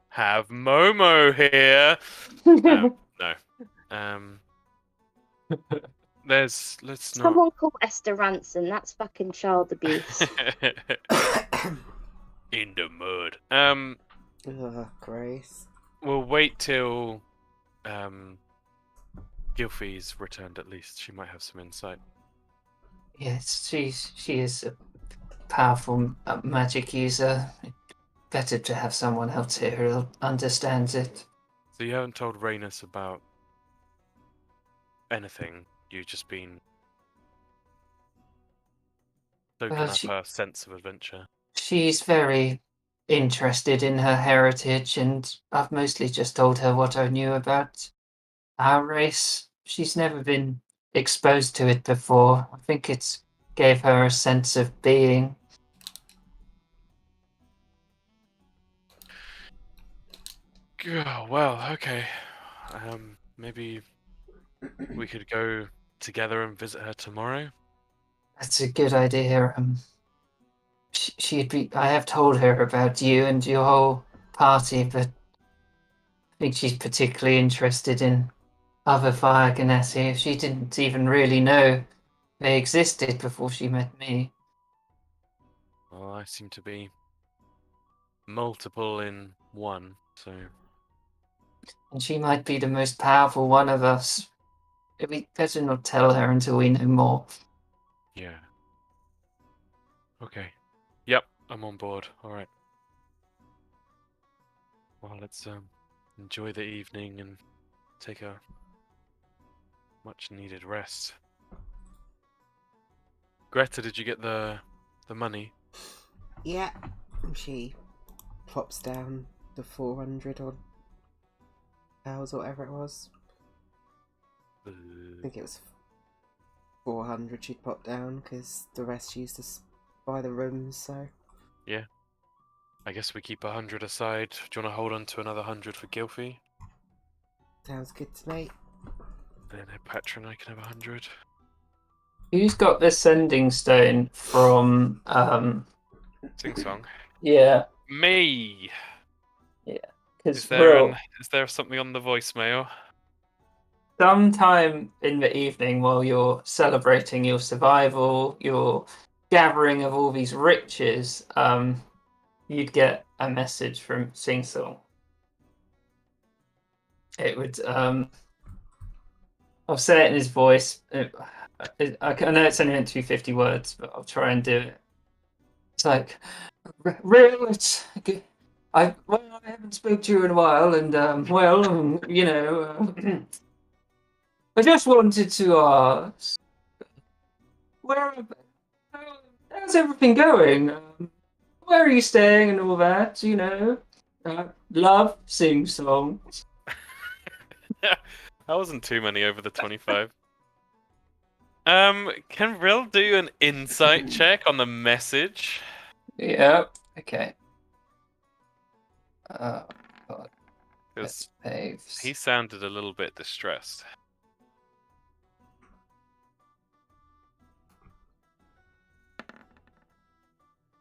have Momo here. No. Let's not. Someone call Esther Ranson. That's fucking child abuse. In the mud. Ugh, Grace. We'll wait till Gilfie's returned at least. She might have some insight. Yes, she is a powerful magic user. Better to have someone else here who understands it. So you haven't told Rhaenys about anything. You've just been soaking Well, up her sense of adventure. She's very interested in her heritage, and I've mostly just told her what I knew about our race. She's never been exposed to it before. I think it's gave her a sense of being. Oh, well, okay. Maybe we could go together and visit her tomorrow. That's a good idea. She'd be. I have told her about you and your whole party, but I think she's particularly interested in other Fire Ganassi. She didn't even really know they existed before she met me. Well, I seem to be multiple in one, so... And she might be the most powerful one of us. It'd be better not tell her until we know more. Yeah. Okay. Yep, I'm on board. Alright. Well, let's enjoy the evening and take a much-needed rest. Greta, did you get the money? Yeah. She plops down the 400 odd pounds or whatever it was. I think it was 400 she'd pop down because the rest she used to buy the rooms, so... Yeah. I guess we keep 100 aside. Do you want to hold on to another 100 for Gilfie? Sounds good to me. Then Petra and I can have 100. Who's got the sending stone from Sing song. Yeah. Me. Because Is there something on the voicemail? sometime in the evening while you're celebrating your survival, your gathering of all these riches, you'd get a message from Sing Song. It would I'll say it in his voice. I know it's only meant to be 50 words, but I'll try and do it. It's like, real, I haven't spoke to you in a while, and I just wanted to ask, how's everything going? Where are you staying and all that? Love, Sing Song. That wasn't too many over the 25. Can Rill do an insight check on the message? Yeah. Okay. God. Because Paves. he sounded a little bit distressed.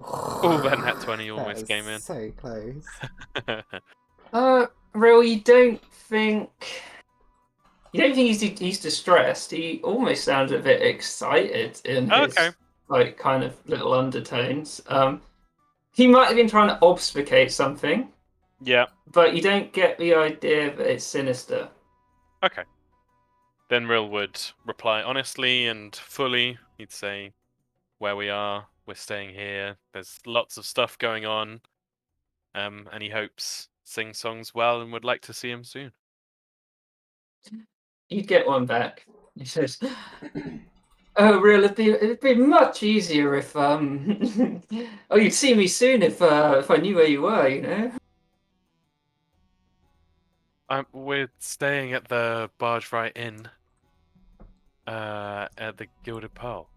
Oh, that nat 20 That almost was came in. so close. Real, you don't think he's distressed. He almost sounds a bit excited in his Okay. like kind of little undertones. He might have been trying to obfuscate something, Yeah. but you don't get the idea that it's sinister. Okay. Then Rill would reply honestly and fully. He'd say, "Where we are, we're staying here. There's lots of stuff going on. And he hopes Sing Song's well and would like to see him soon." You'd get one back. He says, "Oh, real, it'd be much easier if oh, you'd see me soon if I knew where you were, you know." We're staying at the Barge Right Inn. At the Gilded Pearl.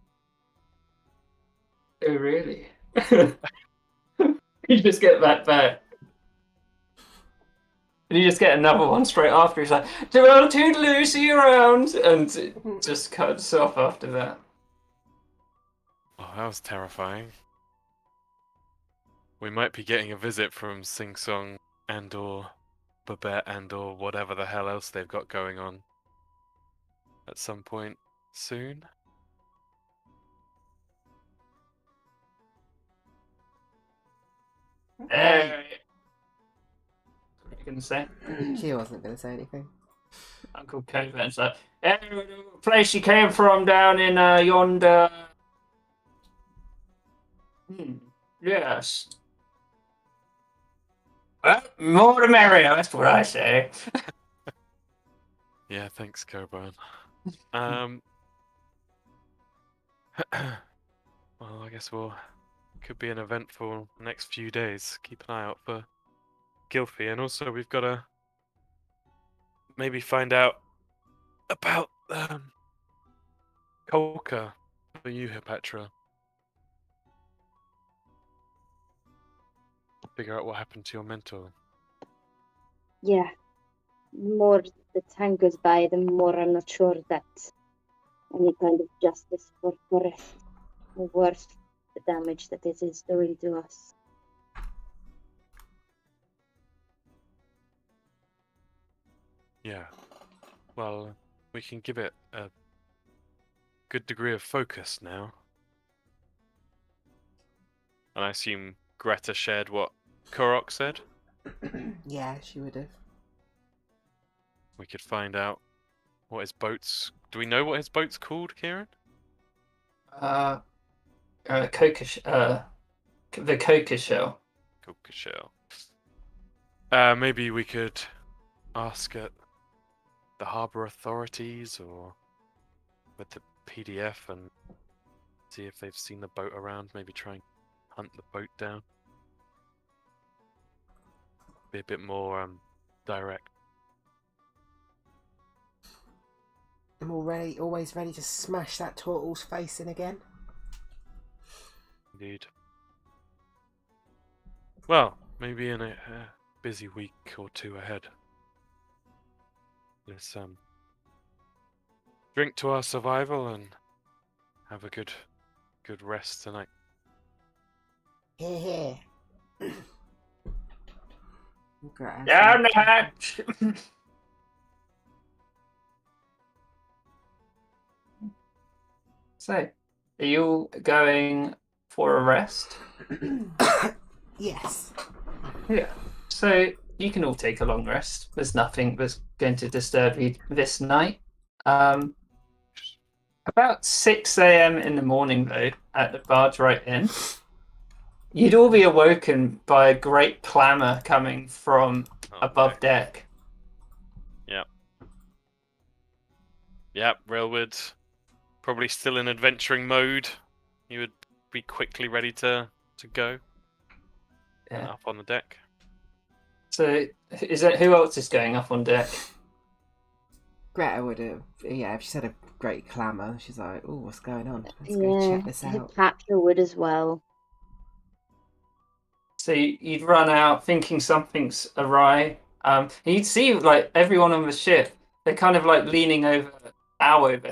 Oh, really? You just get that back. And you just get another one straight after. He's like, "Well, toodaloo, see you around," and it just cuts off after that. Oh, that was terrifying. We might be getting a visit from Sing Song and/or Babette and/or whatever the hell else they've got going on at some point soon. Right. What are you going to say? She wasn't going to say anything. Uncle Coven's like, the place you came from down in yonder. Yes. Well, more the merrier, that's what I say. Yeah, thanks, Coburn. Well, I guess could be an eventful next few days. Keep an eye out for Gylfie, and also we've got to maybe find out about Kolka for you, Petra. Figure out what happened to your mentor. Yeah. The more the time goes by, the more I'm not sure that any kind of justice for Forrest is worth the damage that it is doing to us. Yeah. Well, we can give it a good degree of focus now. And I assume Greta shared what Korok said? Yeah, she would have. We could find out what his boat's... Do we know what his boat's called, Kieran? The Coca shell. Coca Shell. Maybe we could ask at the harbour authorities or with the PDF and see if they've seen the boat around. Maybe try and hunt the boat down. Be a bit more direct. I'm always ready to smash that turtle's face in again. Indeed. Well, maybe in a busy week or two ahead. Let's drink to our survival and have a good rest tonight. Here, here. Greta, Down the hatch! So, are you all going for a rest? Yes. Yeah. So, you can all take a long rest. There's nothing that's going to disturb you this night. About 6 a.m. in the morning, though, at the Barge Right Inn, you'd all be awoken by a great clamour coming from above deck. Yep, Railwood. Probably still in adventuring mode. You would be quickly ready to go. Yeah. Up on the deck. So, who else is going up on deck? Greta would have, yeah, if she said a great clamour, she's like, oh, what's going on? Let's go check this out. Patra would as well. So you'd run out thinking something's awry. And you'd see like everyone on the ship, they're kind of like leaning over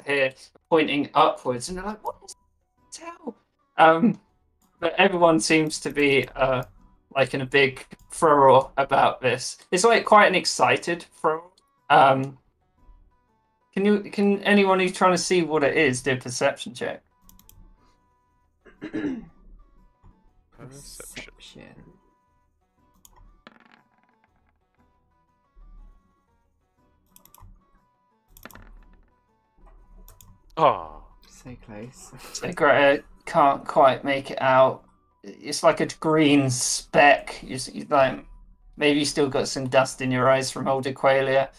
here, pointing upwards, and they're like, "What is the hell?" but everyone seems to be like in a big furore about this. It's like quite an excited furore. Can anyone who's trying to see what it is do a perception check? Perception. Oh. So close. So Greta can't quite make it out. It's like a green speck. You like maybe you still got some dust in your eyes from old Aqualia.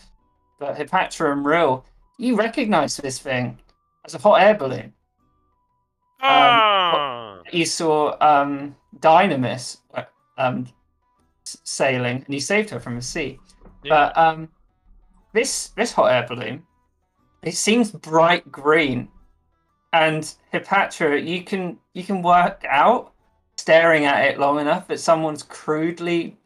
But Hepatra and Rill, you recognise this thing as a hot air balloon. Ah. You saw Dynamis sailing, and you saved her from the sea. Yeah. But this hot air balloon, it seems bright green, and Hepatra, you can work out, staring at it long enough, that someone's crudely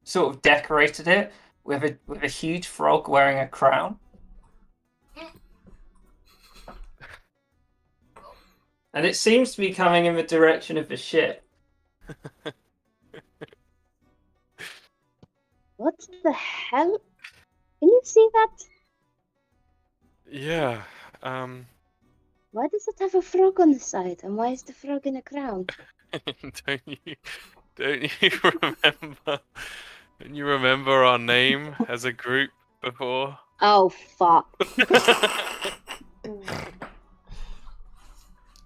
sort of decorated it with a huge frog wearing a crown. And it seems to be coming in the direction of the ship. What the hell? Can you see that? Yeah. Why does it have a frog on the side? And why is the frog in a crown? Don't you remember? Don't you remember our name as a group before? Oh, fuck.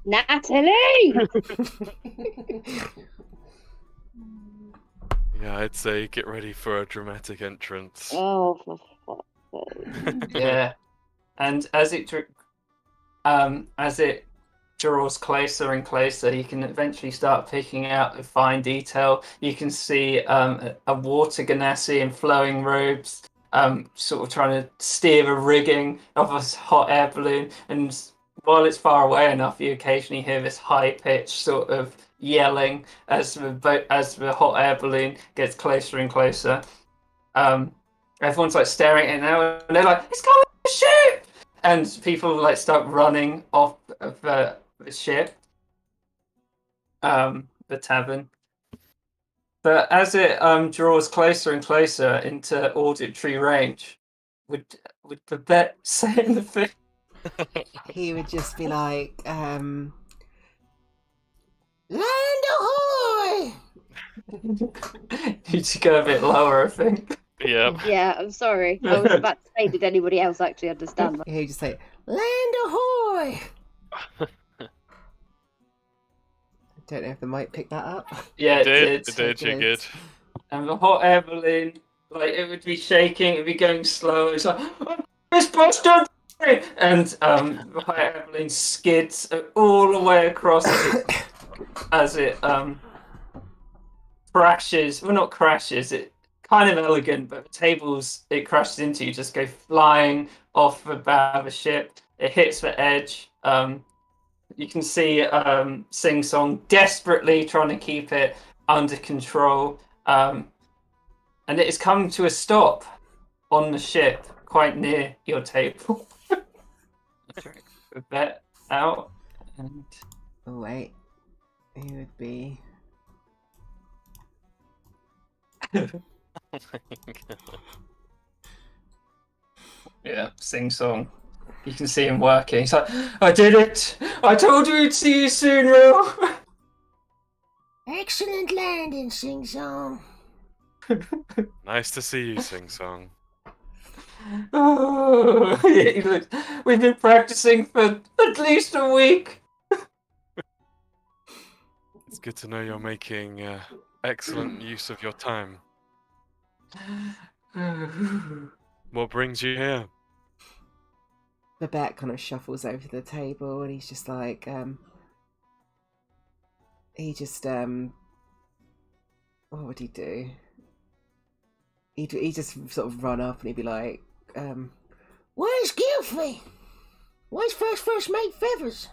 Natalie! Yeah, I'd say get ready for a dramatic entrance. Oh, for fuck's sake. Yeah, and as it draws closer and closer, you can eventually start picking out the fine detail. You can see a water genasi in flowing robes, sort of trying to steer the rigging of a hot air balloon. And while it's far away enough, you occasionally hear this high-pitched sort of yelling as the hot air balloon gets closer and closer. Everyone's like staring at it now, and they're like, "It's coming, the ship!" And people like start running off of the ship, the tavern. But as it draws closer and closer into auditory range, would Babette say anything? He would just be like, "Land ahoy!" Need to go a bit lower, I think. Yep. Yeah, I'm sorry. I was about to say, did anybody else actually understand that? He would just say, "Land ahoy!" I don't know if the mic picked that up. Yeah, it It did. did, you're good. And the hot air balloon, like it would be shaking, it'd be going slow. It's like, "It's busted!" And the hot air balloon skids all the way across as it crashes. Well, not crashes. It kind of elegant, but the tables it crashes into just go flying off the bow of the ship. It hits the edge. You can see Sing Song desperately trying to keep it under control. And it has come to a stop on the ship, quite near your table. A bit out. And Oh wait, he would be. yeah, Sing Song. You can see him working. He's like, "I did it! I told you we'd see you soon, Will!" Excellent landing, Sing Song. Nice to see you, Sing Song. Oh, he looks, we've been practicing for at least a week. It's good to know you're making excellent use of your time. What brings you here? Babette kind of shuffles over the table and he's just like, he just, what would he do? He'd just sort of run up and he'd be like, "Where's Gilfie? Where's First Mate Feathers?"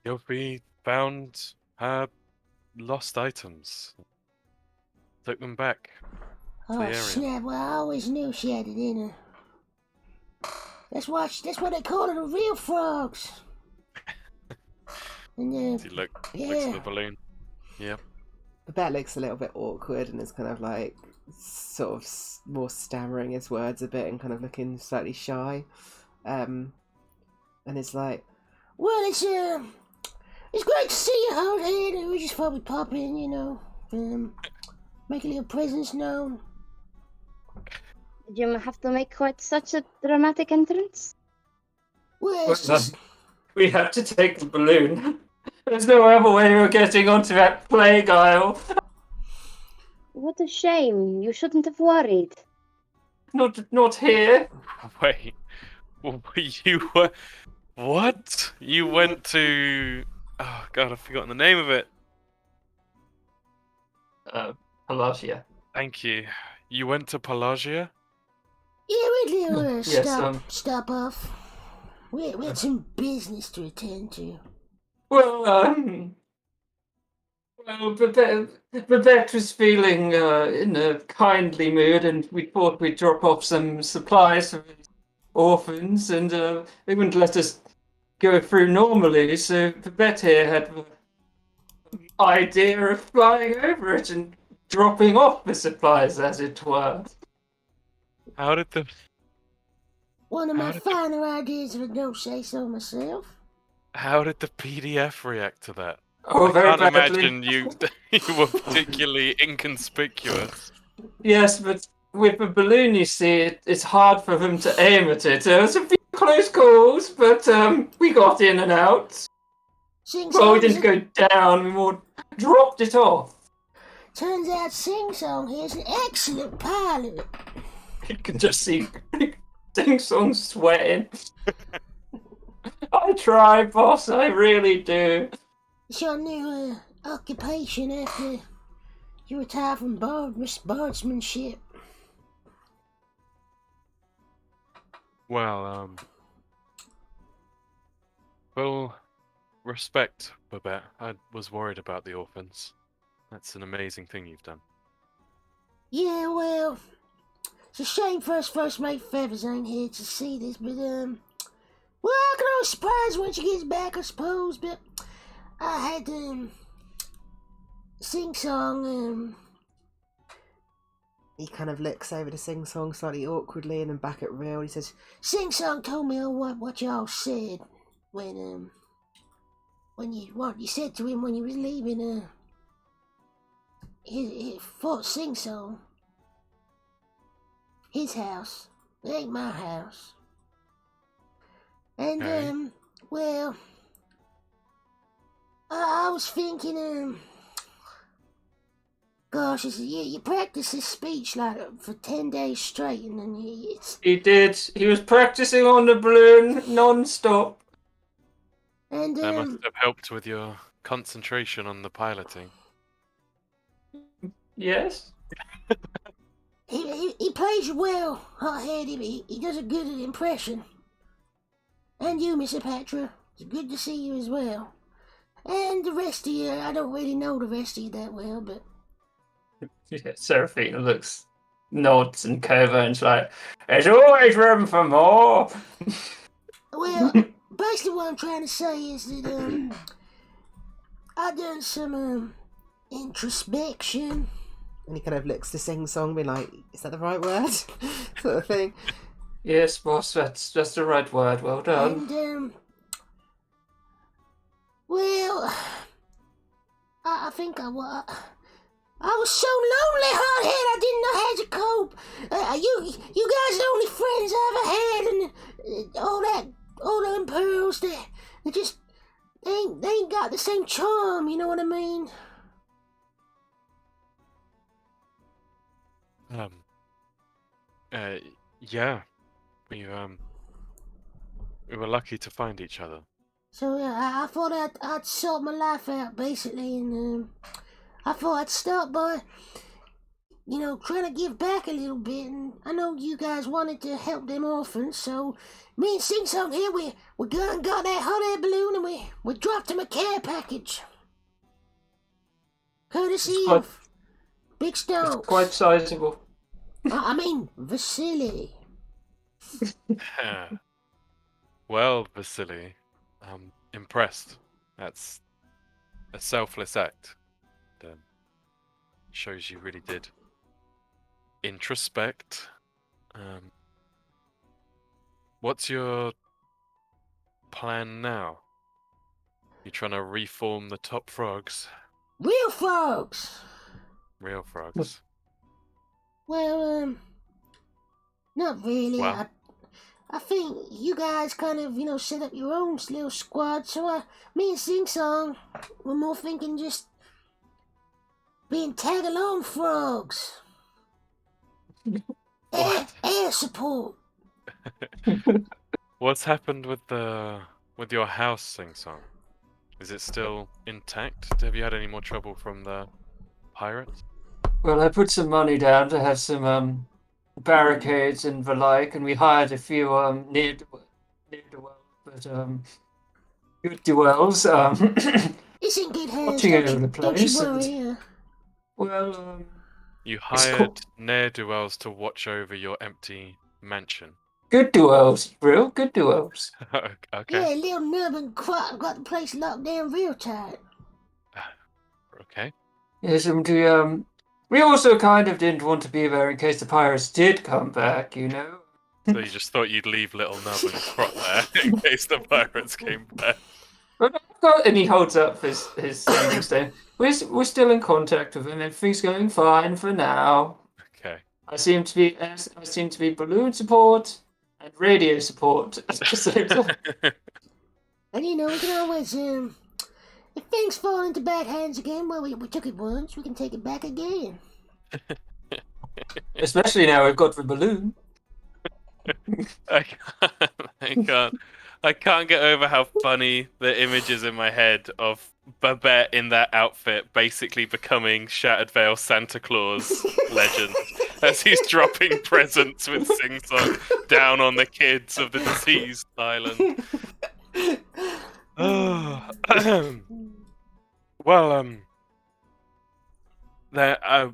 Gilfie found her lost items. Took them back. Oh, area. snap. Well, I always knew she had it in her. That's why they call her the real frogs. And As he looks at yeah. the balloon. Yep. Babette looks a little bit awkward and is kind of like sort of more stammering his words a bit and kind of looking slightly shy. And it's like, Well, it's great to see you, Hardhead. We just thought we'd pop in, you know, make a little presence known. Did you have to make quite such a dramatic entrance? Well, it's just We had to take the balloon. There's no other way of getting onto that plague isle. What a shame. You shouldn't have worried. Not here. Wait. You were. What? You went to. Oh, God, I've forgotten the name of it. Pelagia. Thank you. You went to Pelagia? yeah, we do Yes, stop off. We had some business to attend to. Well, Babette was feeling in a kindly mood, and we thought we'd drop off some supplies for the orphans, and they wouldn't let us go through normally, so Babette here had the idea of flying over it and dropping off the supplies, as it were. How did the. One of How my did finer ideas, if I don't say so myself. How did the PDF react to that? Oh, I very can't badly. imagine you were particularly inconspicuous. Yes, but with the balloon, you see, it's hard for them to aim at it. There was a few close calls, but we got in and out. Sing Well, we Song. didn't go down, we more dropped it off. Turns out Sing Song here's an excellent pilot. You can just see Sing Song sweating. I try, boss, I really do. It's your new occupation after you retire from boardsmanship. Well, full respect, Babette. I was worried about the orphans. That's an amazing thing you've done. Yeah, well, it's a shame first mate Feathers ain't here to see this, but well, I can always surprise when she gets back, I suppose. But I had Sing Song. he kind of looks over to Sing Song slightly awkwardly and then back at Real. He says, Sing Song told me what y'all said when you said to him when you was leaving his Fort Sing Song, his house. It ain't my house. And Okay. well, I was thinking gosh, you practice this speech like for 10 days straight, and then it's He did. He was practicing on the balloon non-stop. and That must have helped with your concentration on the piloting. Yes? he plays well, Hothead. He does a good impression. And you, Mr. Patra, it's good to see you as well. And the rest of you, I don't really know the rest of you that well, but Yeah, Seraphina looks, nods and Kova's like, there's always room for more. well, basically what I'm trying to say is that I done some introspection. and he kind of looks to Sing Song, being like, is that the right word? Sort of thing. Yes, boss, that's the right word. Well done. And well, I think I was so lonely, Hardhead, I didn't know how to cope. You guys are the only friends I ever had, and all them pearls, they just, they ain't got the same charm, you know what I mean? Yeah. We were lucky to find each other. So I thought I'd sort my life out, basically, and I thought I'd start by, trying to give back a little bit, and I know you guys wanted to help them orphans, so me and Sing Song here, we got that hot air balloon, and we dropped him a care package. Courtesy It's quite- of Big Stone. It's quite sizable. I mean, Vasily. Well, Vasily, I'm impressed. That's a selfless act. Shows you really did introspect. What's your plan now? You trying to reform the top frogs? Real frogs. Real frogs. Well, not really. Well. I think you guys kind of, set up your own little squad. So, me and Sing Song were more thinking just being tag-along frogs. Air support. What's happened with your house, Sing Song? Is it still intact? Have you had any more trouble from the pirates? Well, I put some money down to have some barricades and the like, and we hired a few near dwells, but good dwells. It's in good hands. Watching over the Don't you place. worry. Well, You It's hired ne'er-do-wells to watch over your empty mansion. good dwells, real good dwells. Okay. Yeah, little Nub and Quat got the place locked down real tight. Okay. Yes, and we also kind of didn't want to be there in case the pirates did come back, you know. So you just thought you'd leave little Nub and Crot there in case the pirates came back. And he holds up his sanding stone. We're still in contact with him. Everything's going fine for now. Okay. I seem to be balloon support and radio support at the same time. And we can always, if things fall into bad hands again, well, we took it once, we can take it back again. Especially now we've got the balloon. I can't get over how funny the image is in my head of Babette in that outfit basically becoming Shattered Veil Santa Claus legend as he's dropping presents with Sing Song down on the kids of the deceased island. Well, I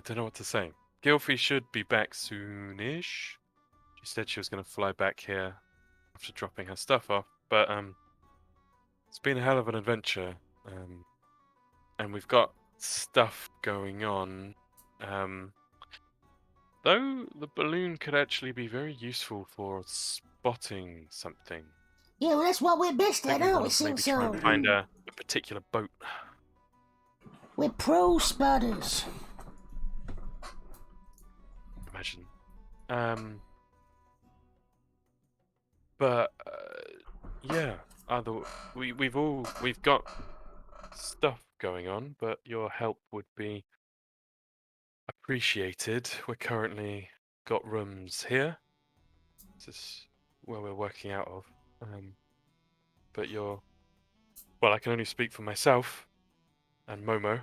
don't know what to say. Gylfie should be back soonish. She said she was going to fly back here after dropping her stuff off, but it's been a hell of an adventure, and we've got stuff going on. Though the balloon could actually be very useful for spotting something. Yeah, well, that's what we're best at, Maybe aren't we, Sing maybe try and Song? find a particular boat. We're pro spotters. Imagine. But yeah, we've got stuff going on, but your help would be appreciated. We're currently got rooms here. This is where we're working out of. But I can only speak for myself and Momo.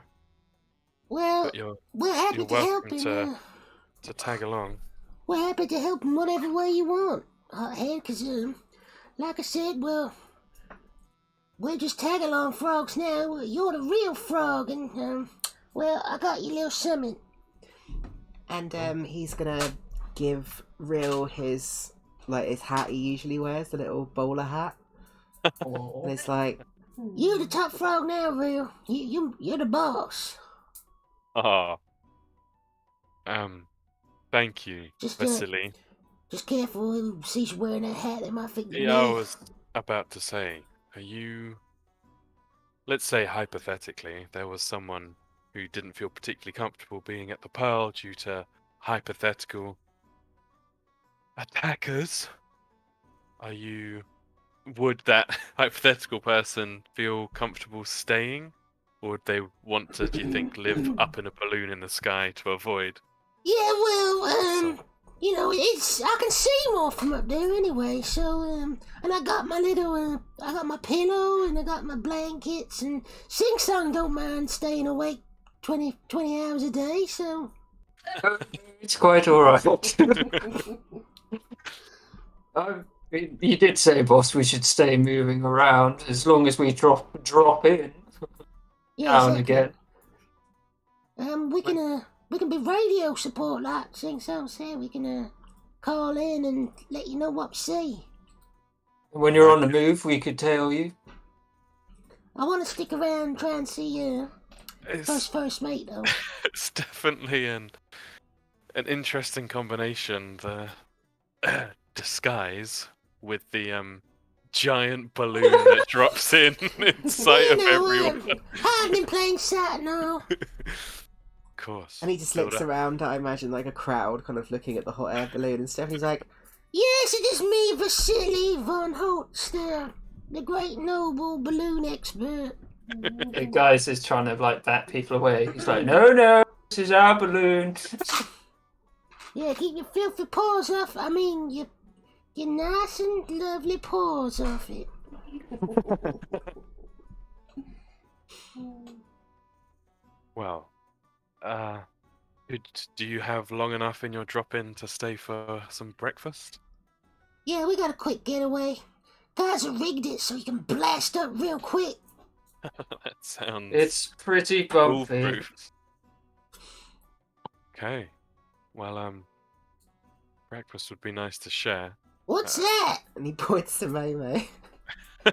Well, But we're happy you're to help welcome him. to tag along. We're happy to help in whatever way you want, Hothead, because, like I said, well, we're just tag-along frogs now. You're the real frog, and, well, I got you little something. And he's gonna give Real his hat he usually wears, the little bowler hat. And it's like, You're the top frog now, Real. You're the boss. Ah. Thank you, Just, Vasily. Just careful who sees you wearing that hat. They might think you're Yeah, I mad. was about to say, are you... Let's say, hypothetically, there was someone who didn't feel particularly comfortable being at the Pearl due to hypothetical attackers. Would that hypothetical person feel comfortable staying? Or would they want to, do you think, live up in a balloon in the sky to avoid? Yeah, well, So- I can see more from up there anyway, so, and I got my little, I got my pillow, and I got my blankets, and Sing Song don't mind staying awake 20 hours a day, so. It's quite alright. You did say, boss, we should stay moving around as long as we drop in Yeah, now and exactly. again. We can be radio support, like Sing Song said. We can, call in and let you know what we see. When you're on the move, we could tell you. I want to stick around and try and see It's, first mate though. it's definitely an interesting combination. The disguise with the giant balloon that drops in sight of everyone. Hiding in plain sight now. Of course. And he just Build looks a- around, I imagine, like a crowd kind of looking at the hot air balloon, and Stephanie's like, Yes, it is me, Vasily von Holster, the great noble balloon expert. The guy's is trying to like bat people away. He's like, no, this is our balloon. Yeah, keep your filthy paws off. I mean, your nice and lovely paws off it. Well, do you have long enough in your drop-in to stay for some breakfast? Yeah, we got a quick getaway. Guys have rigged it so you can blast up real quick. That sounds It's pretty bumpy. foolproof. Okay. Well, breakfast would be nice to share. What's that? and he points to Momo. I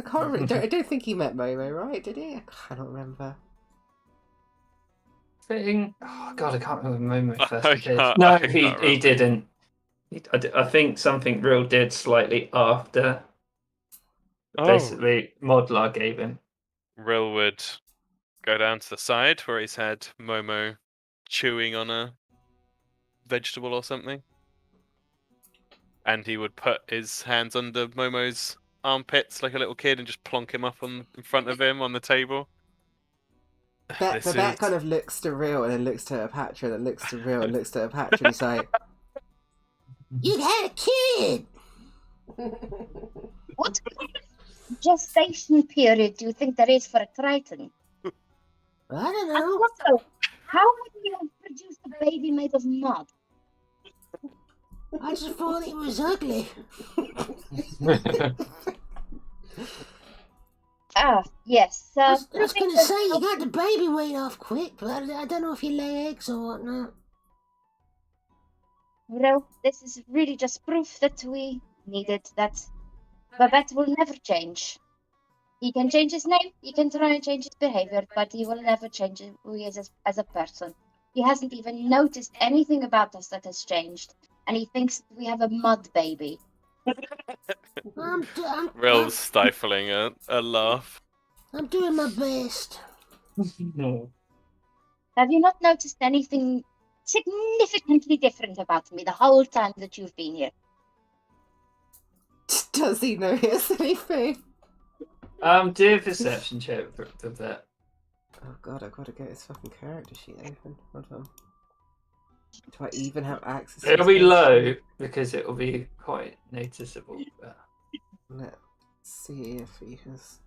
can't remember. I don't think he met Momo, right? Did he? I cannot remember. Thing. Oh god, I can't remember the moment first I appeared. can't- No, I can't he remember. didn't. I think something real did slightly after. Basically, Modlar gave him. Rill would go down to the side where he's had Momo chewing on a vegetable or something. And he would put his hands under Momo's armpits like a little kid and just plonk him up in front of him on the table. Babette kind of looks to Real and then looks to Patra, then looks to Real and looks to Patra, and he's like, You had a kid. What gestation period do you think there is for a Triton? I don't And know. also, how would you have produced a baby made of mud? I just thought it was ugly. Ah, yes. I was going to say, you got the baby weight off quick, but I don't know if you lay eggs or whatnot. Well, this is really just proof that we needed that Babette will never change. He can change his name, he can try and change his behavior, but he will never change who he is as a person. He hasn't even noticed anything about us that has changed, and he thinks we have a mud baby. Rill's stifling a laugh. I'm doing my best. Have you not noticed anything significantly different about me the whole time that you've been here? does he notice anything? Do a perception check for that. Oh god, I've got to get his fucking character sheet open. Hold on. Do I even have access to It'll his be character low sheet? because it will be quite noticeable. But... Let's see if he has...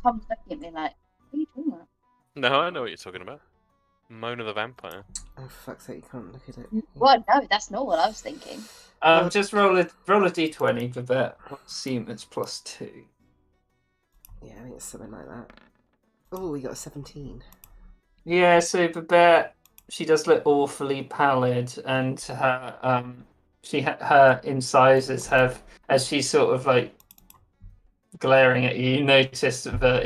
Tom's looking at me like, what are you talking about? No, I know what you're talking about. Mona the vampire. Oh, fuck's sake, you can't look at it. Well, no, that's not what I was thinking. just roll a d20 for that. Seaman's +2. Yeah, I think it's something like that. Oh, we got a 17. Yeah, so Babette, she does look awfully pallid, and her her incisors have, as she's sort of like glaring at you, you notice that the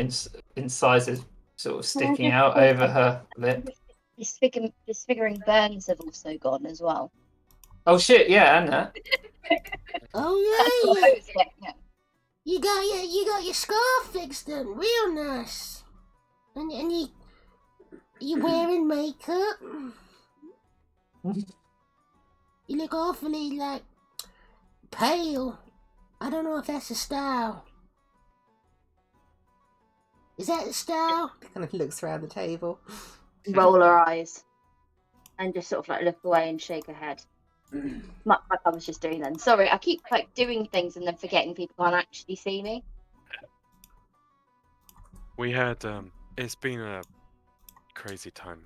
incisors sort of sticking out over her lip. Disfiguring burns have also gone as well. Oh shit! Yeah, and that. Oh That's what yeah, I was getting at. you got your scar fixed up, real nice. And you wearing makeup. You look awfully like pale. I don't know if that's the style. Is that the style? He kind of looks around the table. Roll her eyes and just sort of like look away and shake her head. Like I was just doing then. Sorry, I keep like doing things and then forgetting people can't actually see me. We had it's been a crazy time.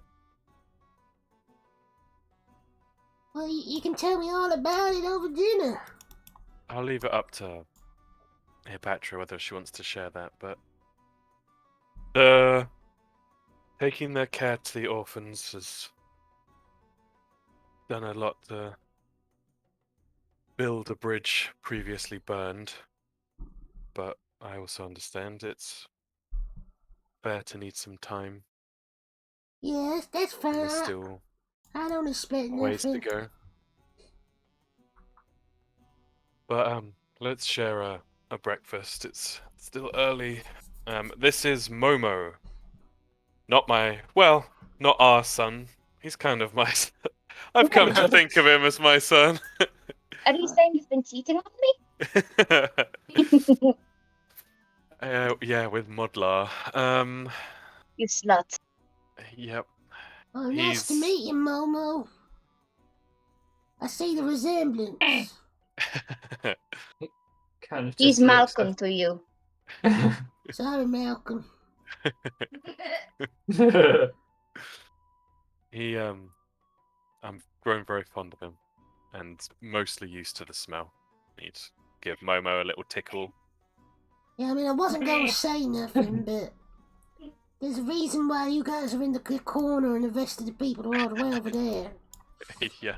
Well, you can tell me all about it over dinner. I'll leave it up to Hipatra whether she wants to share that, but taking their care to the orphans has done a lot to build a bridge previously burned, but I also understand it's fair to need some time. Yes, that's fine. There's still I don't expect ways to nothing. go. But let's share a breakfast. It's still early. This is Momo. Not not our son. He's kind of my son. I've come to think of him as my son. Are you saying you've been cheating on me? Yeah, with Modlar. You slut. Yep. Oh, nice to He's- meet you, Momo. I see the resemblance. Kind of He's just looks Malcolm to you. Sorry, Malcolm. He I'm grown very fond of him, and mostly used to the smell. Need to give Momo a little tickle. Yeah, I mean, I wasn't going to say nothing, but there's a reason why you guys are in the corner and the rest of the people are all the way over there. Yeah,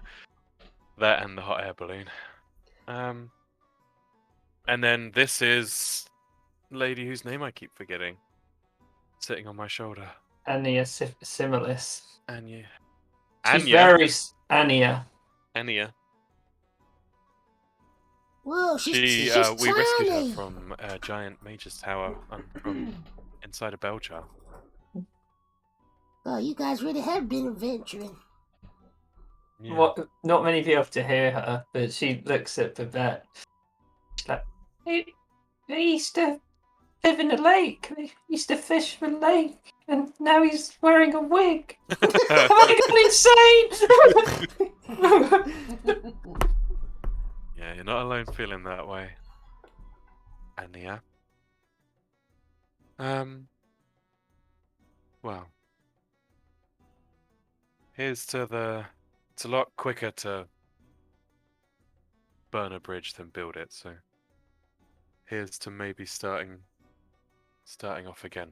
that and the hot air balloon. And then this is lady whose name I keep forgetting, sitting on my shoulder. Ania Similis. Anya. She's Anya. very Ania. Anya. Whoa, We she's rescued her tiny. from a giant mage's tower from inside a bell jar. Oh, you guys really have been adventuring. Yeah. What? Not many people have to hear her, but she looks at Babette. She's like, I used to live in a lake. I used to fish from a lake, and now he's wearing a wig. Have I gone insane? Yeah, you're not alone feeling that way. Anya. Well. It's a lot quicker to burn a bridge than build it, so here's to maybe starting off again.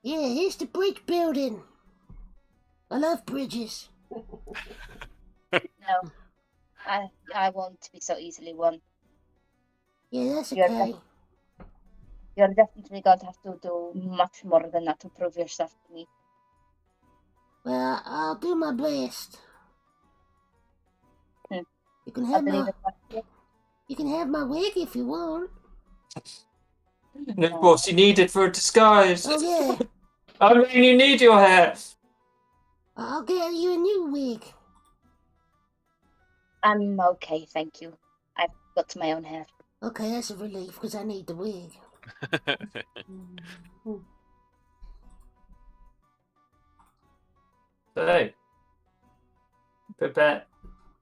Yeah, here's the bridge building. I love bridges. No. I won't be so easily won. Yeah, that's You're okay. You're definitely going to have to do much more than that to prove yourself to me. Well, I'll do my best. Hmm. You can I have believe my it. But you can have my wig if you want. No, what you needed for a disguise. Oh yeah, I mean, you need your hair. I'll get you a new wig. I'm okay, thank you. I've got my own hair. Okay, that's a relief because I need the wig. So, Babette,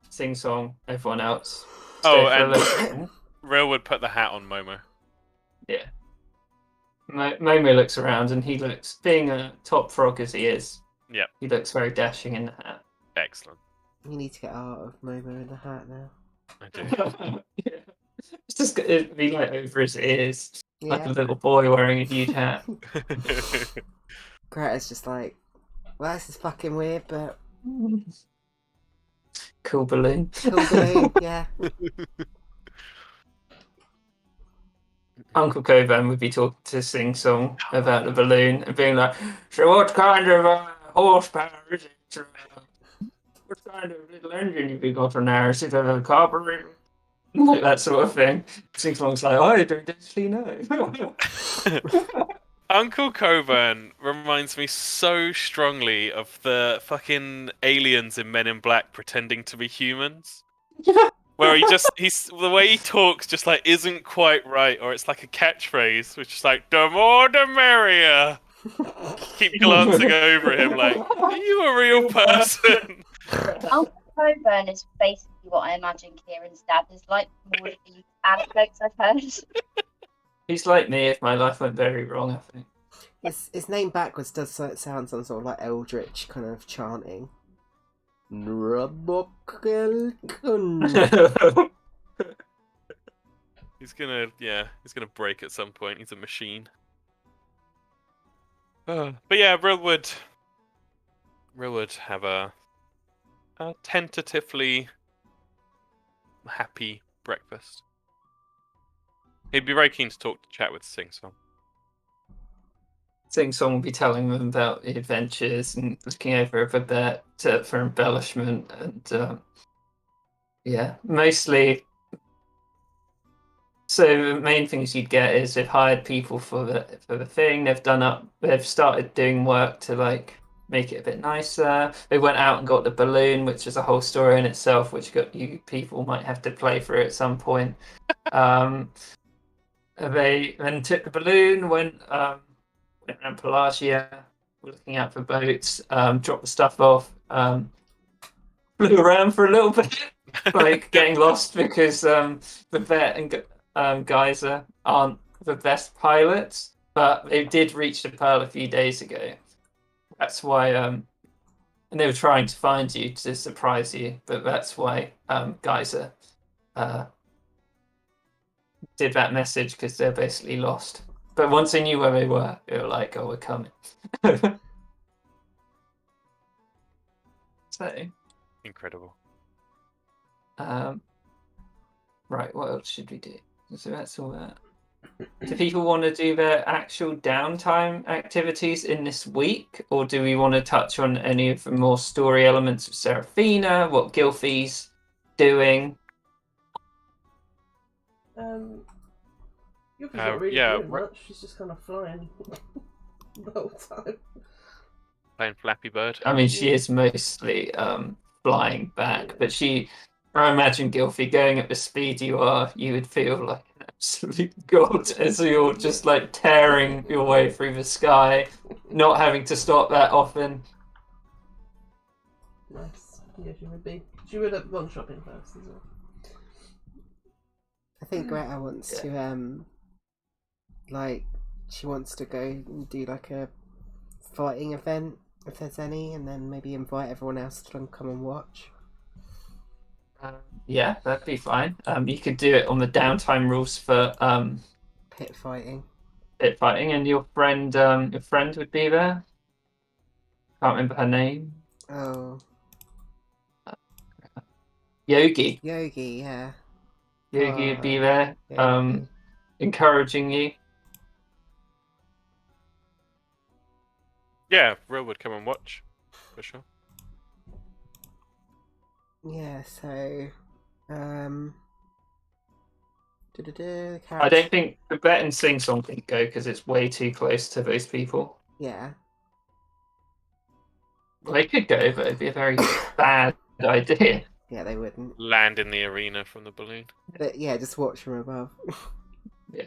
sing song, everyone else. Oh, stay for a and little- Real would put the hat on Momo. yeah. Momo looks around and he looks, being a top frog as he is, Yep. he looks very dashing in the hat. Excellent. You need to get out of Momo in the hat now. I do. Yeah. It's just it'd be like over his ears, like a Yeah. little boy wearing a huge hat. Greta's just like, well, this is fucking weird, but Cool balloon. cool balloon, yeah. Uncle Coban would be talking to Sing Song about the balloon and being like, so what kind of horsepower is it? What kind of little engine have you got on there? Is it a carburetor? Like that sort of thing. Sing Song's like, I don't actually know. Uncle Coburn reminds me so strongly of the fucking aliens in Men in Black pretending to be humans. Where he's the way he talks just like isn't quite right, or it's like a catchphrase, which is like the more the merrier. Keep glancing over him like, are you a real person? Uncle Coburn is basically what I imagine Kieran's dad is like, more of the anecdotes I've heard. He's like me if my life went very wrong, I think. His name backwards does sound some sort of like eldritch kind of chanting. Nrabokelkun. He's gonna break at some point. He's a machine. But yeah, Real would have a tentatively happy breakfast. He'd be very keen to chat with Sing Song. Sing Song will be telling them about the adventures and looking over a bit for embellishment and yeah, mostly. So the main things you'd get is they've hired people for the thing. They've started doing work to like make it a bit nicer. They went out and got the balloon, which is a whole story in itself, which you people might have to play through at some point. They then took the balloon, went around Pelagia, looking out for boats, dropped the stuff off, flew around for a little bit, like getting lost because the vet and Geyser aren't the best pilots, but they did reach the Pearl a few days ago. That's why, and they were trying to find you to surprise you, but that's why Geyser did that message because they're basically lost. But once they knew where they were like, "Oh, we're coming." So, Incredible. right, what else should we do? So that's all that. Do people want to do their actual downtime activities in this week, or do we want to touch on any of the more story elements of Seraphina, what Gylfie's doing? Yuffie's not really yeah, doing much. She's just kind of flying the whole time. Playing Flappy Bird. I mean, she is mostly flying back, but I imagine Gylfie going at the speed you are, you would feel like an absolute god as you're just like tearing your way through the sky, not having to stop that often. Nice. Yeah, she would be. She would have gone shopping first as well. I think Greta wants to like she wants to go and do like a fighting event if there's any, and then maybe invite everyone else to come and watch. Yeah, that'd be fine. You could do it on the downtime rules for Pit fighting. pit fighting, and your friend would be there. Can't remember her name. Oh, Yogi. Yogi, yeah. Yogi would be there, Yogi. encouraging you. Yeah, Will would come and watch, for sure. Yeah, so I don't think the Bet and Sing Song can go because it's way too close to those people. Yeah. Well, they could go, but it'd be a very bad idea. Yeah, they wouldn't. Land in the arena from the balloon. But yeah, just watch from above. Yeah.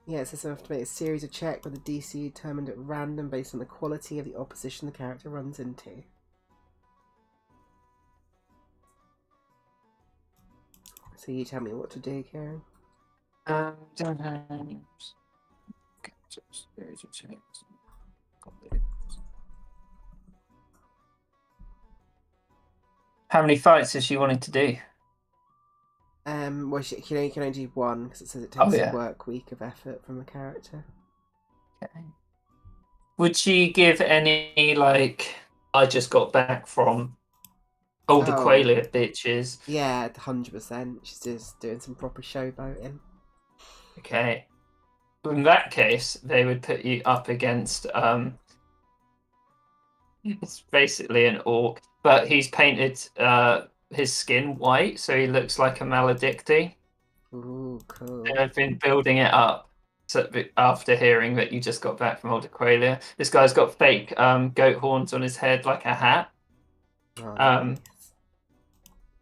Yeah, it says I have to make a series of checks with the DC determined at random based on the quality of the opposition the character runs into. So you tell me what to do, Karen. Series of checks. How many fights is she wanting to do? Well, you can only do one because it says it takes a work week of effort from a character. Okay. Would she give any like? I just got back from Older Qualia bitches. Yeah, 100%. She's just doing some proper showboating. Okay. In that case, they would put you up against it's basically an orc, but he's painted his skin white, so he looks like a Maledicti. Ooh, cool. And I've been building it up after hearing that you just got back from Older Qualia. This guy's got fake goat horns on his head like a hat. Oh, nice.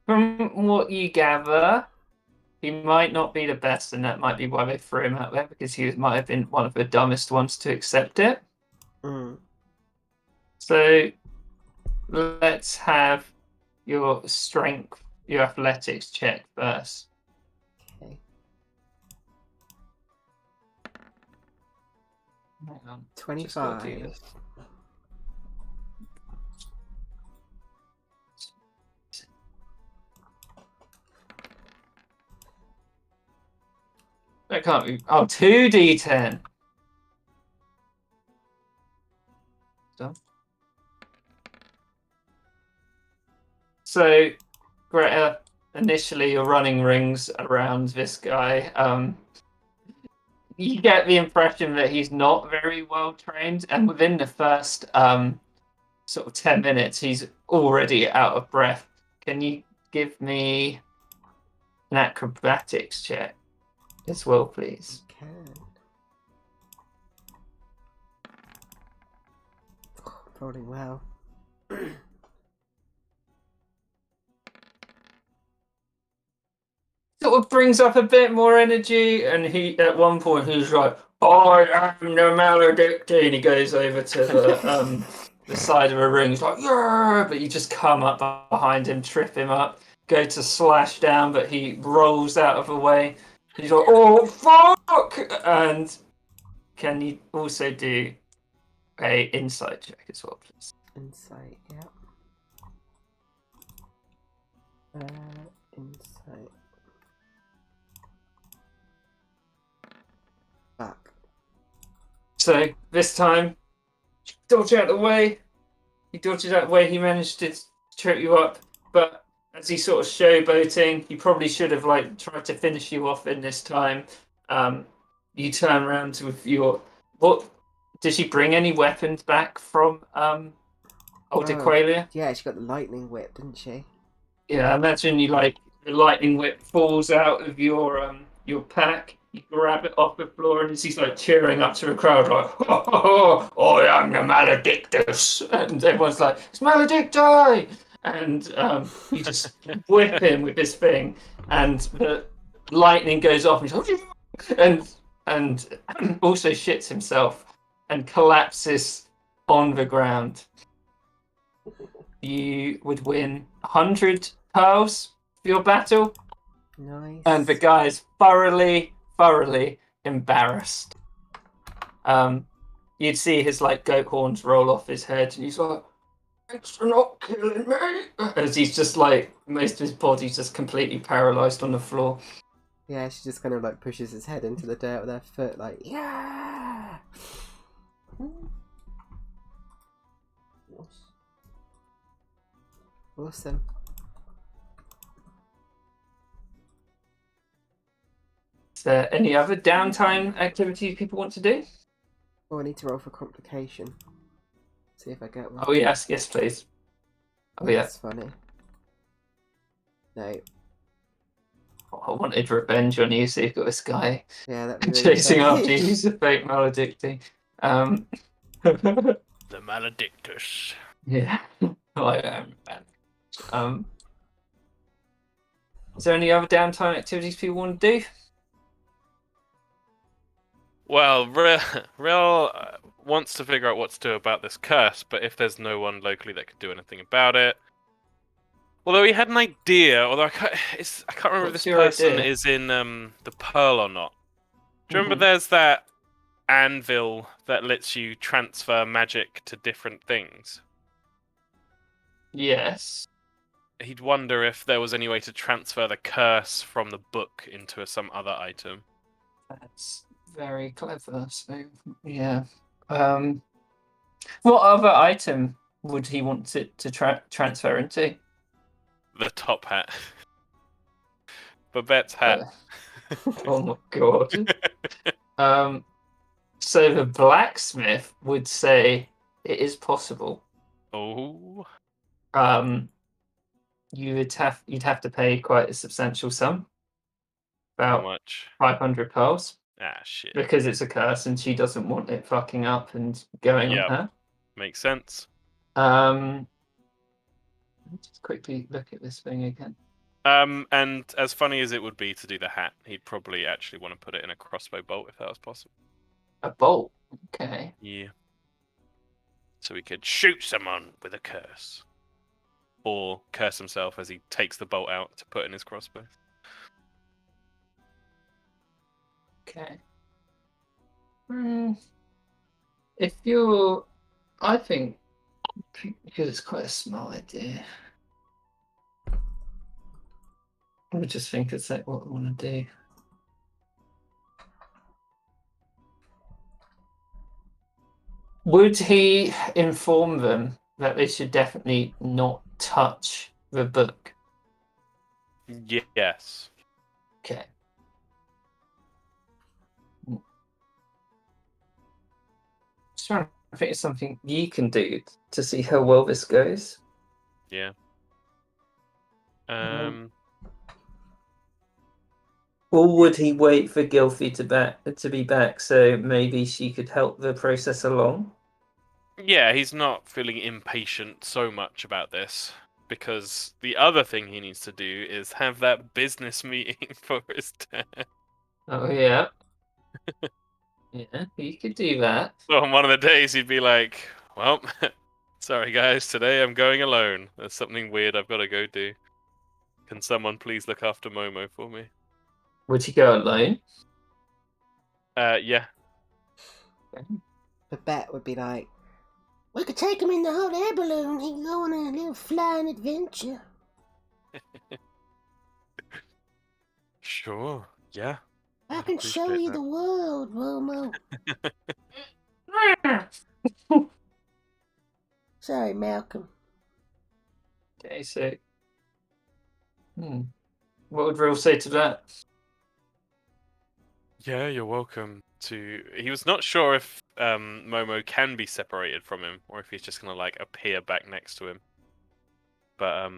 From what you gather, he might not be the best, and that might be why they threw him out there, because he might have been one of the dumbest ones to accept it. So let's have your strength, your athletics check first. Okay. Hang on. 25. That can't be. Oh, 2d10. Done. So, Greta, initially you're running rings around this guy. You get the impression that he's not very well trained, and within the first sort of 10 minutes, he's already out of breath. Can you give me an acrobatics check as well, please? Can. Rolling well. Sort of brings up a bit more energy, and he at one point he's like, "I am the maledicted." He goes over to the side of a ring. He's like, "Yeah!" But you just come up behind him, trip him up, go to slash down, but he rolls out of the way. He's like, "Oh fuck!" And can you also do a insight check as well, please? Insight, yeah. Insight. Back. So this time, dodge out the way. He dodges out the way. He managed to trip you up, but as he's sort of showboating, he probably should have like tried to finish you off in this time. You turn around with your what? Did she bring any weapons back from Old Aqualia? Yeah, she got the lightning whip, didn't she? Yeah, I imagine you like the lightning whip falls out of your pack. You grab it off the floor, and as he's like cheering up to the crowd, like, "Oh, I am the Maledictus," and everyone's like, "It's Maledicti!" And you just whip him with this thing, and the lightning goes off, and he's like, and also shits himself and collapses on the ground. You would win 100 pearls for your battle. Nice. And the guy is thoroughly embarrassed. You'd see his like goat horns roll off his head, and he's like, "Thanks for not killing me," as he's just like most of his body's just completely paralyzed on the floor. Yeah, she just kind of like pushes his head into the dirt with her foot, like, yeah. Awesome. Is there any other downtime activities people want to do? Oh, I need to roll for complication. See if I get one. Oh yes, please. Oh yeah. That's funny. No. I wanted revenge on you, so you've got this guy Yeah, that'd be really chasing funny. after you. He's a fake maledicting. The Maledictus. Yeah, I am. Is there any other downtime activities people want to do? Well, Real wants to figure out what to do about this curse, but if there's no one locally that could do anything about it. Although he had an idea, although I can't remember if What's this your person idea? is in the Pearl or not. Do you remember Mhm. there's that anvil that lets you transfer magic to different things? Yes. He'd wonder if there was any way to transfer the curse from the book into some other item. That's very clever. So yeah. What other item would he want it to transfer into? The top hat. Babette's hat. Oh my god. So the blacksmith would say it is possible. Oh. You'd have to pay quite a substantial sum, How about much? 500 pearls, Ah, shit. because it's a curse and she doesn't want it fucking up and going Yep. on Makes sense. her. Let's just quickly look at this thing again. And as funny as it would be to do the hat, he'd probably actually want to put it in a crossbow bolt if that was possible. A bolt. Okay. Yeah. So he could shoot someone with a curse. Or curse himself as he takes the bolt out to put in his crossbow. Okay. If you're, I think, because it's quite a small idea. I would just think it's like what I want to do. Would he inform them that they should definitely not touch the book? Yes. Okay. Just trying to think of something you can do to see how well this goes. Yeah. Um, Or would he wait for Gilfie to be back so maybe she could help the process along? Yeah, he's not feeling impatient so much about this because the other thing he needs to do is have that business meeting for his dad. Oh yeah. Yeah, he could do that. So on one of the days, he'd be like, "Well, sorry guys, today I'm going alone. There's something weird I've got to go do. Can someone please look after Momo for me?" Would he go alone? Yeah. Babette would be like, We could take him in the hot air balloon. He can go on a little flying adventure. Sure. Yeah. I I'd can show appreciate you that. the world, Momo. Sorry, Malcolm. Okay, so what would Real say to that? Yeah, you're welcome to. He was not sure if Momo can be separated from him or if he's just gonna like appear back next to him. But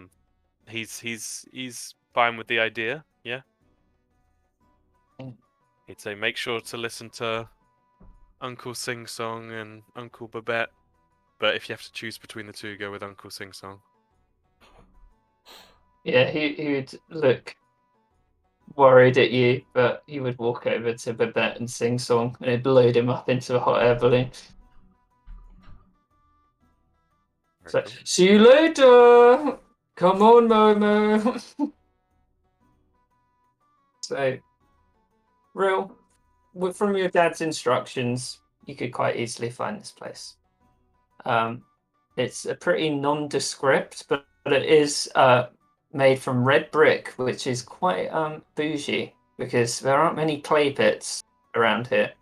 he's fine with the idea. Yeah. Mm. He'd say make sure to listen to Uncle Sing Song and Uncle Babette. But if you have to choose between the two, go with Uncle Sing Song. Yeah, he would look worried at you, but he would walk over to Babette and sing song, and it'd load him up into a hot air balloon. So, Very cool. see you later. Come on, Momo. So, Real, from your dad's instructions, you could quite easily find this place. It's a pretty nondescript, but it is made from red brick, which is quite bougie because there aren't many clay pits around here.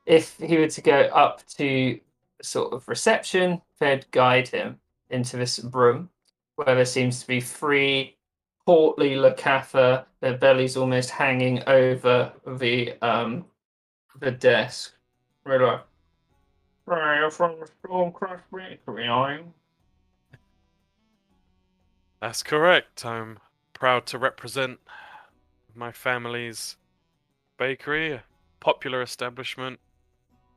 If he were to go up to sort of reception, they'd guide him into this room where there seems to be three portly Lacatha, their bellies almost hanging over the desk. They're like, "Hey, you're from the Stormcross Bakery, are you?" That's correct. I'm proud to represent my family's bakery, a popular establishment,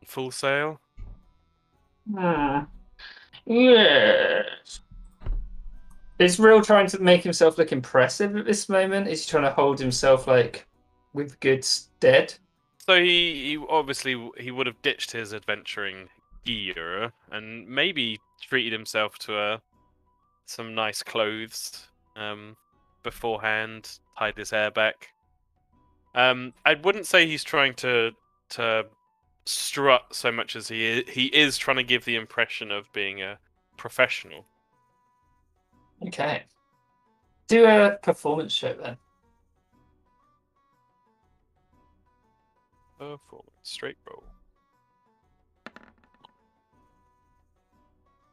Full Sail. Yes. Is Real trying to make himself look impressive at this moment? Is he trying to hold himself like with good stead? So he obviously he would have ditched his adventuring gear and maybe treated himself to some nice clothes beforehand, tied his hair back. I wouldn't say he's trying to strut so much as he is trying to give the impression of being a professional. Okay. Do a performance show then. Performance straight roll.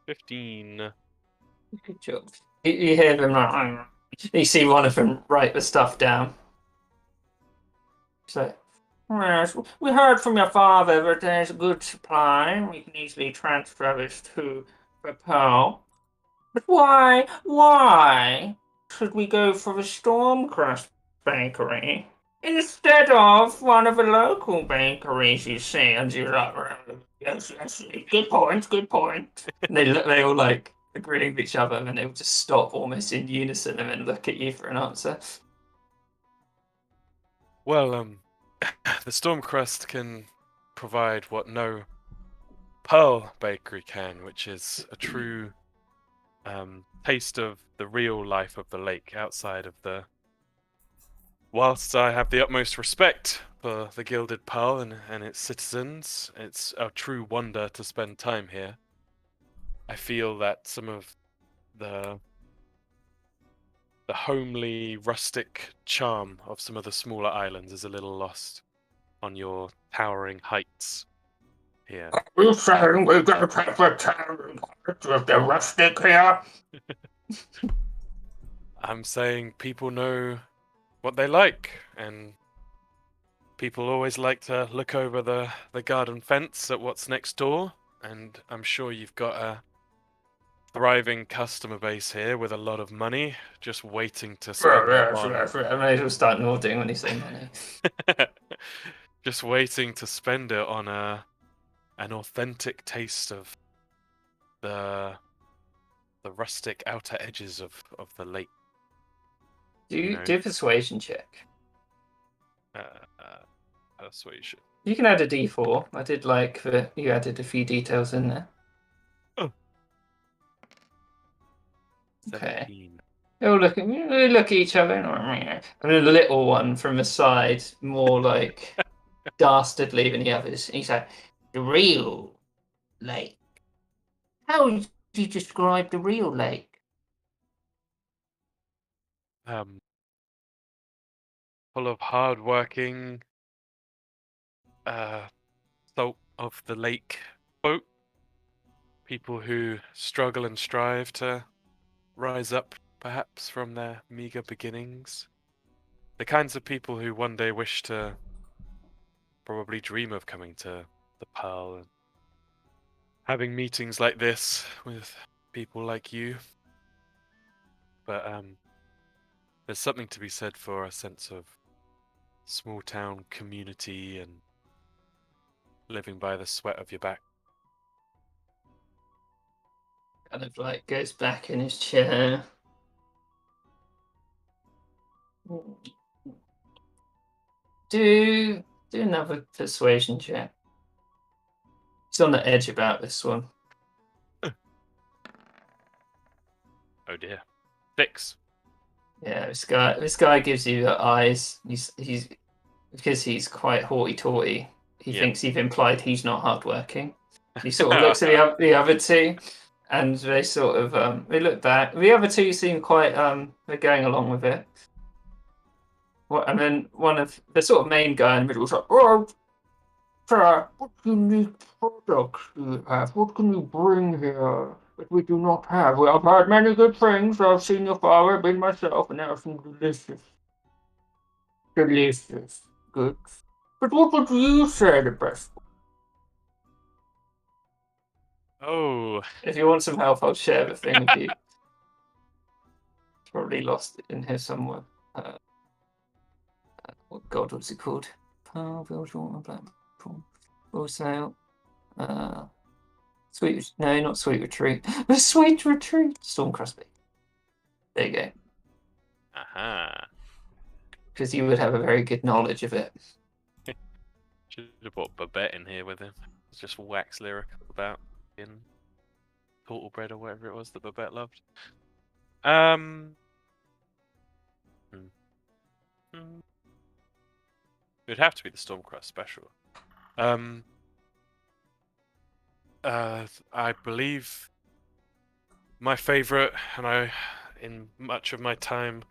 15. Good job. You hear them like, you see one of them write the stuff down. So, yes, we heard from your father that there's a good supply. We can easily transfer this to the Pearl. But why should we go for the Stormcross Bakery instead of one of the local bakeries, you see? And you're like, yes, good point, good point. And they all like agreeing with each other, and they will just stop almost in unison and then look at you for an answer. Well, the Stormcrest can provide what no Pearl Bakery can, which is a true taste of the real life of the lake outside of the. Whilst I have the utmost respect for the Gilded Pearl and its citizens, it's a true wonder to spend time here. I feel that some of the homely, rustic charm of some of the smaller islands is a little lost on your towering heights here. Are you saying we go to the town with the rustic here? I'm saying people know what they like, and people always like to look over the garden fence at what's next door, and I'm sure you've got a thriving customer base here with a lot of money just waiting to spend it on. I may as well start nodding when you say money. Just waiting to spend it on an authentic taste of the rustic outer edges of the lake. Do a persuasion check. Persuasion. You can add a D4. I did like that you added a few details in there. Oh. Okay. 17. They all look at each other. And a little one from the side, more like dastardly than the others. And he's like, the real lake. How would you describe the real lake? Full of hard-working, salt of the lake folk. People who struggle and strive to rise up, perhaps, from their meager beginnings. The kinds of people who one day wish to probably dream of coming to the Pearl and having meetings like this with people like you. But there's something to be said for a sense of small town community and living by the sweat of your back. Kind of like goes back in his chair. Do another persuasion check. He's on the edge about this one. Oh dear. 6. Yeah, this guy gives you the eyes. He's because he's quite haughty-taughty. He Yeah. thinks you've implied he's not hardworking. He sort of looks at the other two, and they sort of they look back. The other two seem quite they're going along with it. And then one of the sort of main guy in the middle is like, "Oh, sir, what unique products do you have? What can you bring here that we do not have? Well, I've heard many good things. I've seen your father, been myself, and there are some delicious goods. But what would you say the best? Oh. If you want some help, I'll share the thing with you. Probably lost it in here somewhere. What god was it called? Pearl, Bilgewater, Blackpool, Full Sail. Not Sweet Retreat. The Sweet Retreat! Stormcrest Bay. There you go. Aha. Because you would have a very good knowledge of it. Should have brought Babette in here with him. It's just wax lyric about in Portal Bread or whatever it was that Babette loved. It would have to be the Stormcrest special. I believe my favorite, and in much of my time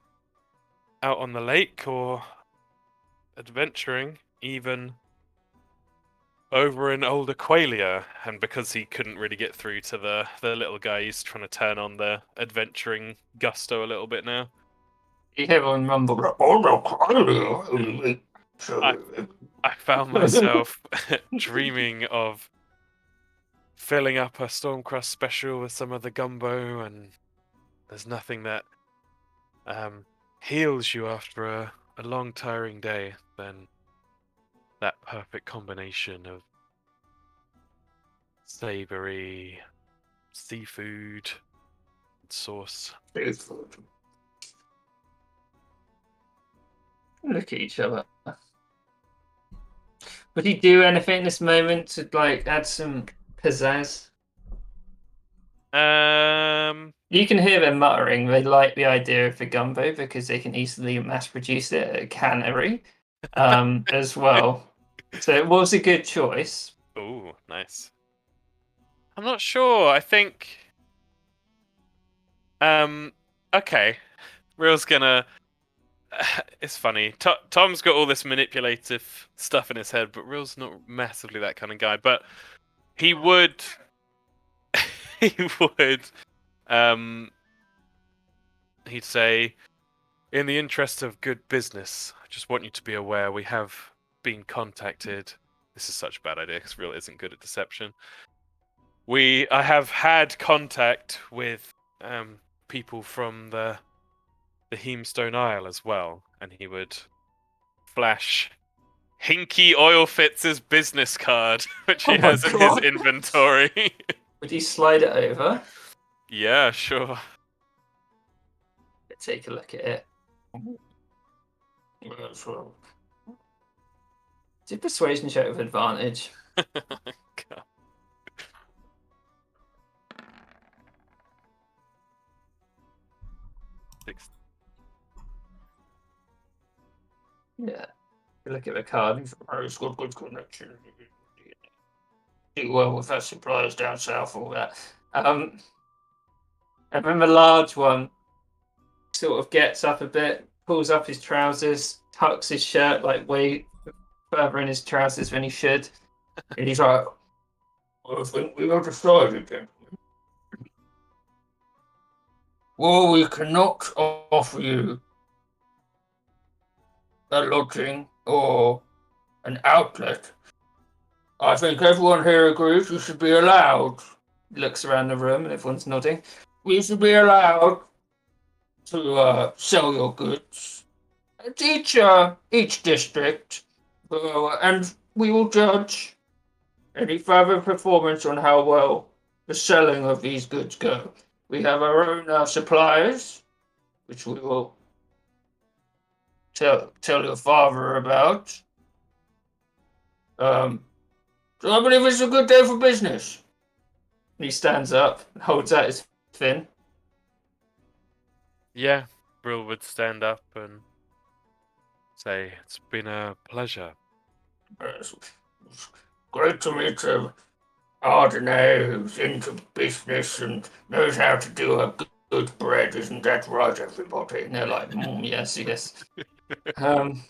out on the lake or adventuring, even over in Old Aqualia, and because he couldn't really get through to the little guy, he's trying to turn on the adventuring gusto a little bit now. You hear one mumble, I found myself dreaming of filling up a Stormcrest special with some of the gumbo, and there's nothing that heals you after a long, tiring day than that perfect combination of savory seafood and sauce. Look at each other. Would you do anything in this moment to like add some pizzazz? You can hear them muttering. They like the idea of the gumbo because they can easily mass produce it at a cannery as well. So it was a good choice. Oh, nice. I'm not sure. I think. Okay. Real's gonna. It's funny. Tom's got all this manipulative stuff in his head, but Real's not massively that kind of guy. But he would. He would. he'd say, "In the interest of good business, I just want you to be aware we have been contacted." This is such a bad idea because Real isn't good at deception. I have had contact with people from the Hemstone Isle as well, and he would flash Hinky Oilfits' business card, which he Oh my has in God. his inventory. Would you slide it over? Yeah, sure. Take a look at it. Do persuasion check with advantage. God. Six. Yeah. You look at the card. He's got good connection. Do well with our suppliers down south, all that. And then the large one sort of gets up a bit, pulls up his trousers, tucks his shirt like way further in his trousers than he should. And he's like, "Well, I think we have decided, gentlemen. Well, we cannot offer you a lodging or an outlet. I think everyone here agrees you should be allowed." He looks around the room and everyone's nodding. "We should be allowed to sell your goods at each district, and we will judge any further performance on how well the selling of these goods go. We have our own suppliers, which we will tell your father about. So I believe it's a good day for business." And he stands up and holds out his fin. Yeah, Brill would stand up and say, "It's been a pleasure." It's great to meet Ardenay, who's into business and knows how to do a good bread. Isn't that right, everybody? And they're like, yes, yes.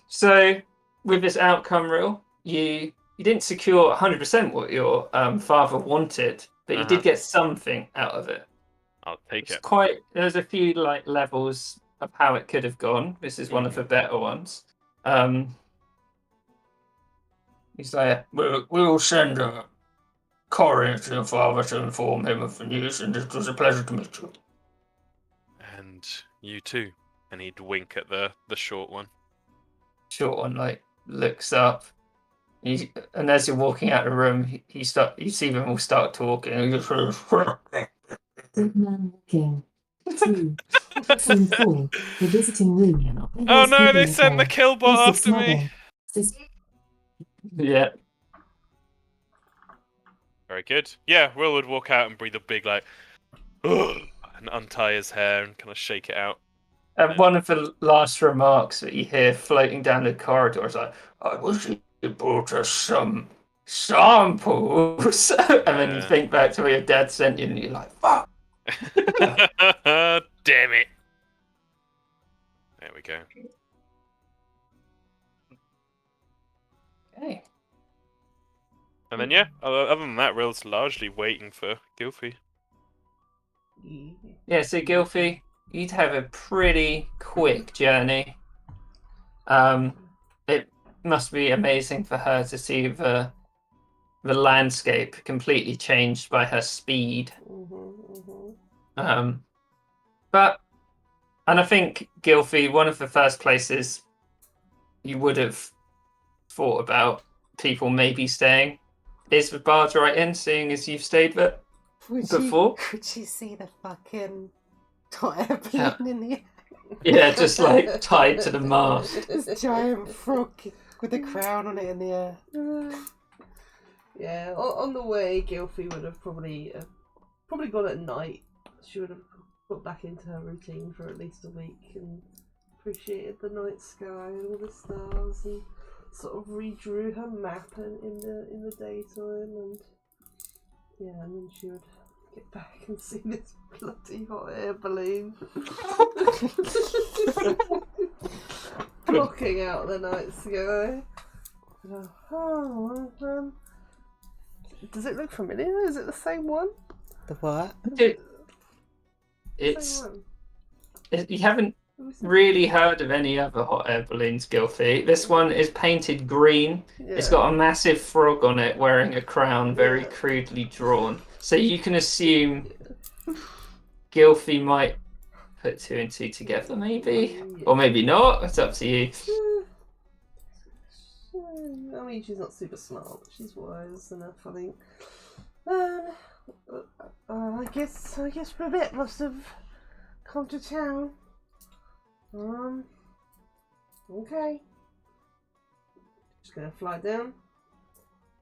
So with this outcome rule, you didn't secure 100% what your father wanted, but you did get something out of it. I'll take it. There's a few like levels of how it could have gone. This is one of the better ones. He's like, we will send a courier to your father to inform him of the news, and it was a pleasure to meet you. And you too. And he'd wink at the short one. Short one like looks up, and as you're walking out of the room, you see them all start talking, and you just sort of. Good man walking. 2. Scene 4. The visiting room. Oh no, they sent the killbot after me! Yeah. Very good. Yeah, Will would walk out and breathe a big like, "Ugh," and untie his hair and kind of shake it out. And one of the last remarks that you hear floating down the corridor is like, "I wish you brought us some samples." And then you think back to where your dad sent you, and you're like, "Fuck." Damn it. There we go. Okay. And then yeah, other than that, Will's largely waiting for Gylfi. Yeah, so Gylfi, you'd have a pretty quick journey. It must be amazing for her to see the landscape completely changed by her speed. And I think Gylfi, one of the first places you would have thought about people maybe staying is the Barge Right Inn, seeing as you've stayed there before. Could you see the fucking hot air balloon in the air? Yeah, just like tied to the mast. This giant frog with a crown on it in the air. Yeah, on the way, Gylfi would have probably gone at night. She would have got back into her routine for at least a week and appreciated the night sky and all the stars, and sort of redrew her map in the daytime, and yeah, and then she would get back and see this bloody hot air balloon blocking out the night sky. Does it look familiar? Is it the same one? The what? It's You haven't Let me see. really heard of any other hot air balloons, Gilfie. This one is painted green. It's Yeah. got a massive frog on it wearing a crown, very Yeah. crudely drawn. So you can assume Gilfie might put two and two together, maybe, Yeah. or maybe not. It's up to you. I mean, she's not super smart, but she's wise enough, I think. I guess Babette must have come to town. Okay. Just gonna fly down.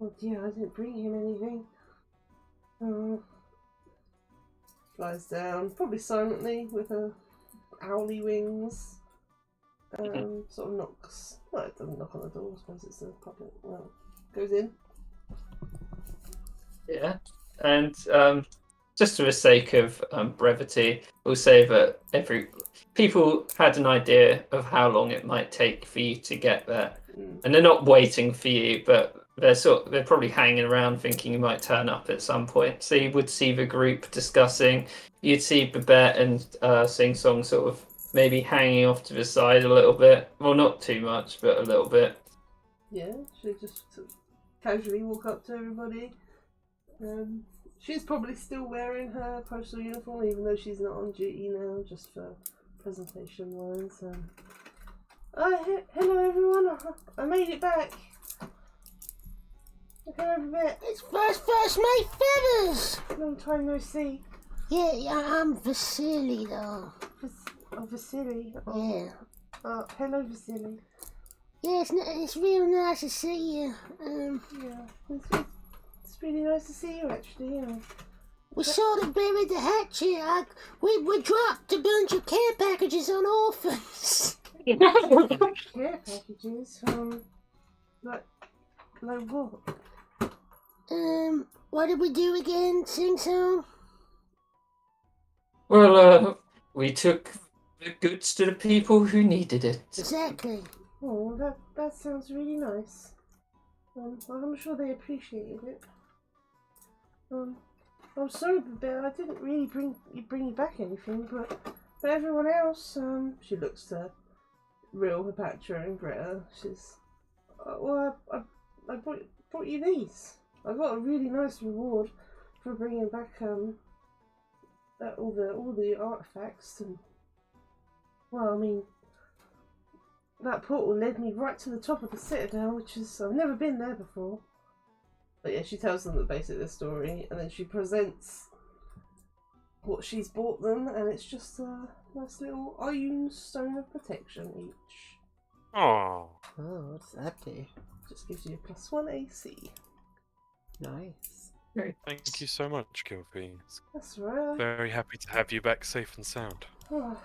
Oh dear, I didn't bring him anything. Flies down, probably silently with her owly wings. Sort of knocks. Well, it doesn't knock on the door. I suppose it's a public. Well, goes in. Yeah, and just for the sake of brevity, we'll say that people had an idea of how long it might take for you to get there, and they're not waiting for you, but they're probably hanging around thinking you might turn up at some point. So you would see the group discussing. You'd see Babette and Sing Song sort of maybe hanging off to the side a little bit. Well, not too much, but a little bit. Yeah, she just sort of casually walk up to everybody. She's probably still wearing her postal uniform, even though she's not on duty now, just for presentation wise. Hello everyone, I made it back. Hello Babette. It's first mate Feathers! Long time no see. Yeah, I'm Vasily though. Vasily. Yeah. Hello Vasily. Yeah, it's real nice to see you. Yeah, it's really nice to see you actually. Yeah. We sort of buried the hatchet. We dropped a bunch of care packages on orphans. Care packages. Like what? What did we do again, Sing Song? Well, we took the goods to the people who needed it. Exactly. Oh, that sounds really nice. I'm sure they appreciated it. I'm sorry, Babette, I didn't really bring you back anything, but everyone else, she looks to Real, Hepatra, and Greta. She's, well, I brought you these. I got a really nice reward for bringing back all the artifacts, and well, I mean, that portal led me right to the top of the Citadel, which is I've never been there before. But yeah, she tells them the basic of the story, and then she presents what she's bought them, and it's just a nice little Ioun Stone of Protection each. Oh, Oh, what's that do? Just gives you a +1 AC. Nice. thank you so much, Gilfie. That's right. Very happy to have you back safe and sound. Oh,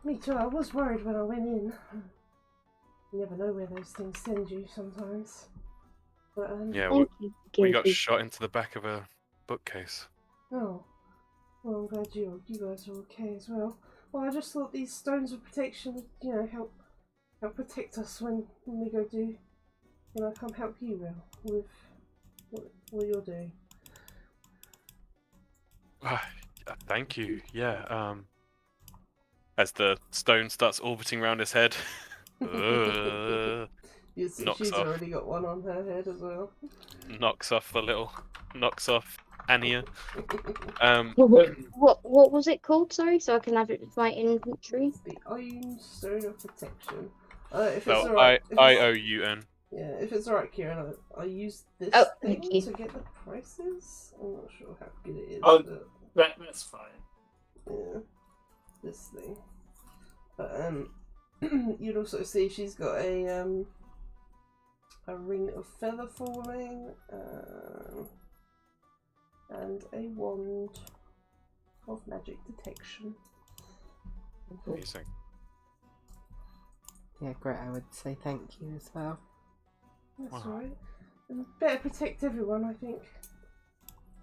me too. I was worried when I went in. You never know where those things send you sometimes. But Yeah, Thank you, we got Gilfie. shot into the back of a bookcase. oh, well, I'm glad you guys are okay as well. Well, I just thought these stones of protection would, help protect us when we go do, come help you, Will, with what you're doing. Thank you. Yeah. As the stone starts orbiting around his head. You see, Knocks she's off. already got one on her head as well. knocks off Anya. What was it called? Sorry, so I can have it with my inventory. It's the Ioun Stone of Protection. If it's No, alright. IOUN. Yeah, if it's alright, Kieran, I used this Oh, thing thank you. to get the prices. I'm not sure how good it is, Oh. but That's fine. yeah, this thing. But you'd also see she's got a ring of feather falling, and a wand of magic detection. Amazing. Yeah, Greta would say thank you as well. That's Wow. right. And better protect everyone, I think.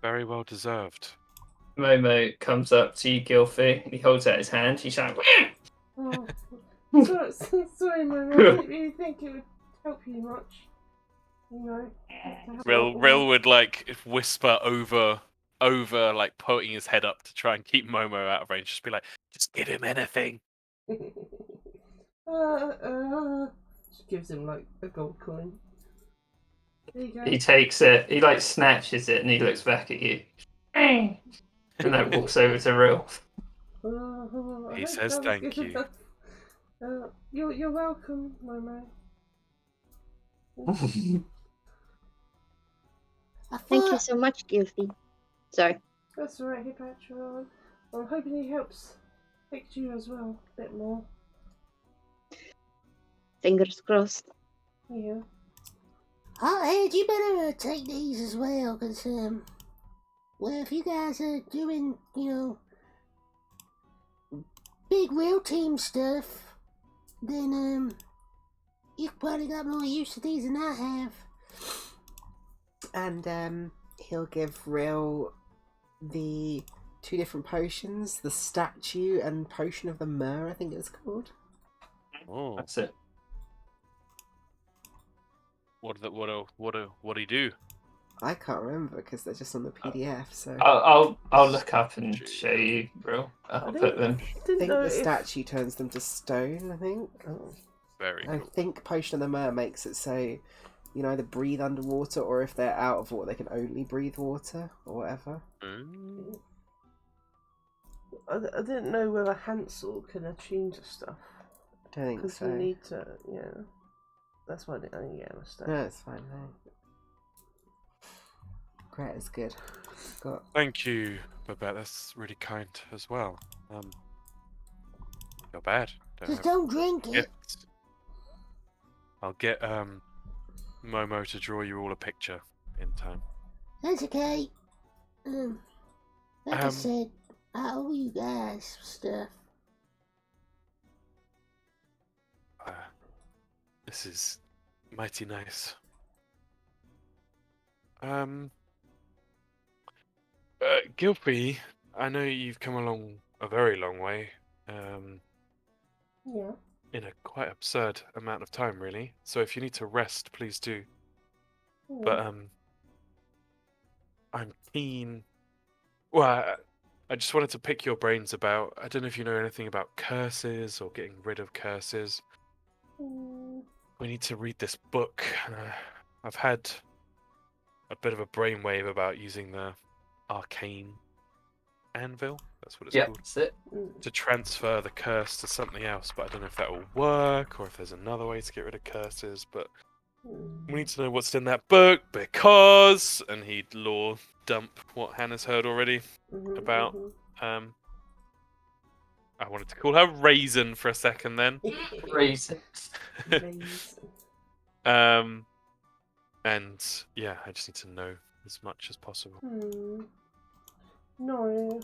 Very well deserved. Momo comes up to you, Gilfie. He holds out his hand. He shouts, Oh, sorry, Mum. I didn't really think it would help you much. To have Rill would whisper over, like pointing his head up to try and keep Momo out of range. Just be like, just give him anything. She gives him like a gold coin. There you go. He takes it. He like snatches it, and he looks back at you, and then walks over to Rill. I He hope says that was thank good you. enough. You're welcome, Momo. I Thank you thought so much, Gilfy. Sorry. That's all right, Hipatron. I'm hoping he helps fix you as well a bit more. Fingers crossed. Yeah. Oh, Ed, you better take these as well, because, well, if you guys are doing, big real team stuff, then, you probably got more use to these than I have. And he'll give Rill the 2 different potions, the statue and potion of the myrrh, I think it was called. Oh, That's it. what do you do? I can't remember because they're just on the PDF. So I'll look up and show you, Rill. I'll I put them. I didn't think know the if statue turns them to stone. I think. Very I cool. think potion of the myrrh makes it so you can either breathe underwater, or if they're out of water, they can only breathe water or whatever. Mm. I didn't know whether Hansel can attune to stuff I don't think because so. you need to. Yeah. That's why I didn't get a mistake. No, it's fine. No. Greta's good. Got Thank you, Babette. That's really kind as well. You're bad. Just don't drink it. Gifts. I'll get Momo to draw you all a picture in time. That's okay. Like I Um, said, I owe you guys stuff. This is mighty nice. Gilby, I know you've come along a very long way. Yeah. In a quite absurd amount of time, really. So if you need to rest, please do. Yeah. But I'm keen. Well, I just wanted to pick your brains about. I don't know if you know anything about curses or getting rid of curses. Mm, We need to read this book. I've had a bit of a brainwave about using the arcane anvil. That's what it's Yeah, called. that's it. To transfer the curse to something else, but I don't know if that will work or if there's another way to get rid of curses. But we need to know what's in that book because, and he'd lore dump what Hannah's heard already about. I wanted to call her Raisin for a second then. Raisins. And yeah, I just need to know as much as possible. No.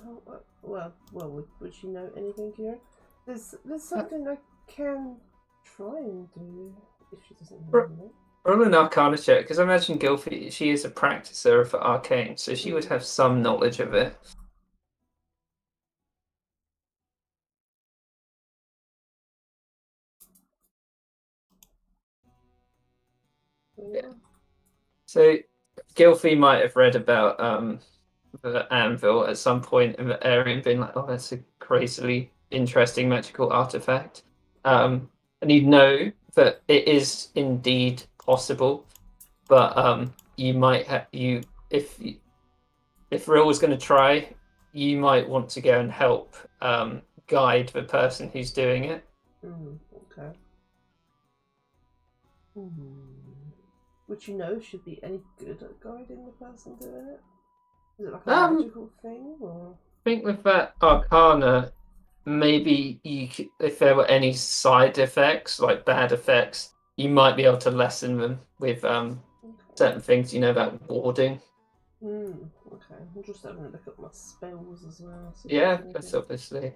Well. Would she know anything, Kira? There's something I can try and do if she doesn't know anything. Roll an Arcana check, because I imagine Gilfy, she is a practicer of arcane, so she would have some knowledge of it. Yeah. So Gilfy might have read about the anvil at some point in the area and been like, "Oh, that's a crazily interesting magical artifact," and he'd know that it is indeed possible. But you might have if Rill was going to try, you might want to go and help guide the person who's doing it. Okay. Would you know if she'd be any good at guiding the person doing it? Is it like a magical thing, or? I think with that Arcana, maybe if there were any side effects, like bad effects, you might be able to lessen them with certain things you know about warding. Okay. I'm just having a look at my spells as well. Yeah, that's obviously.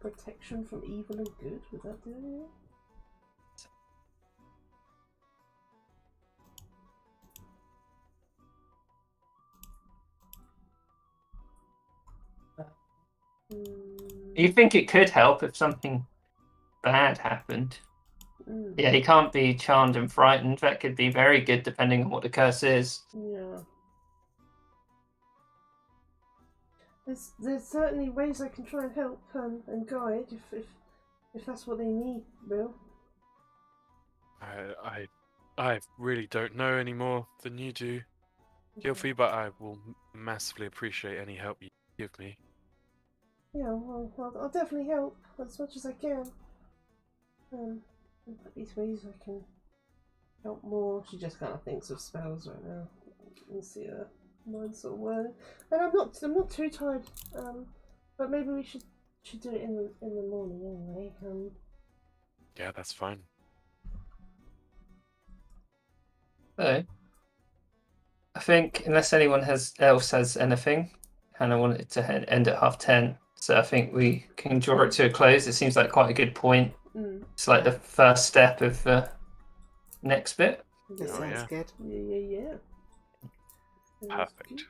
Protection from evil and good, would that do anything? You think it could help if something bad happened. Mm. Yeah, he can't be charmed and frightened. That could be very good depending on what the curse is. Yeah. There's certainly ways I can try and help and guide if that's what they need, Bill. I really don't know any more than you do, Gilfie, but I will massively appreciate any help you give me. Yeah, well, I'll definitely help as much as I can. These ways I can help more. She just kind of thinks of spells right now. You can see her mind sort of whirling. And I'm not too tired. But maybe we should do it in the morning anyway. Yeah, that's fine. So, I think unless anyone else has anything, Hannah wanted to end at 10:30. So I think we can draw it to a close. It seems like quite a good point. It's like the first step of the next bit. That sounds good. Yeah. Perfect. Good.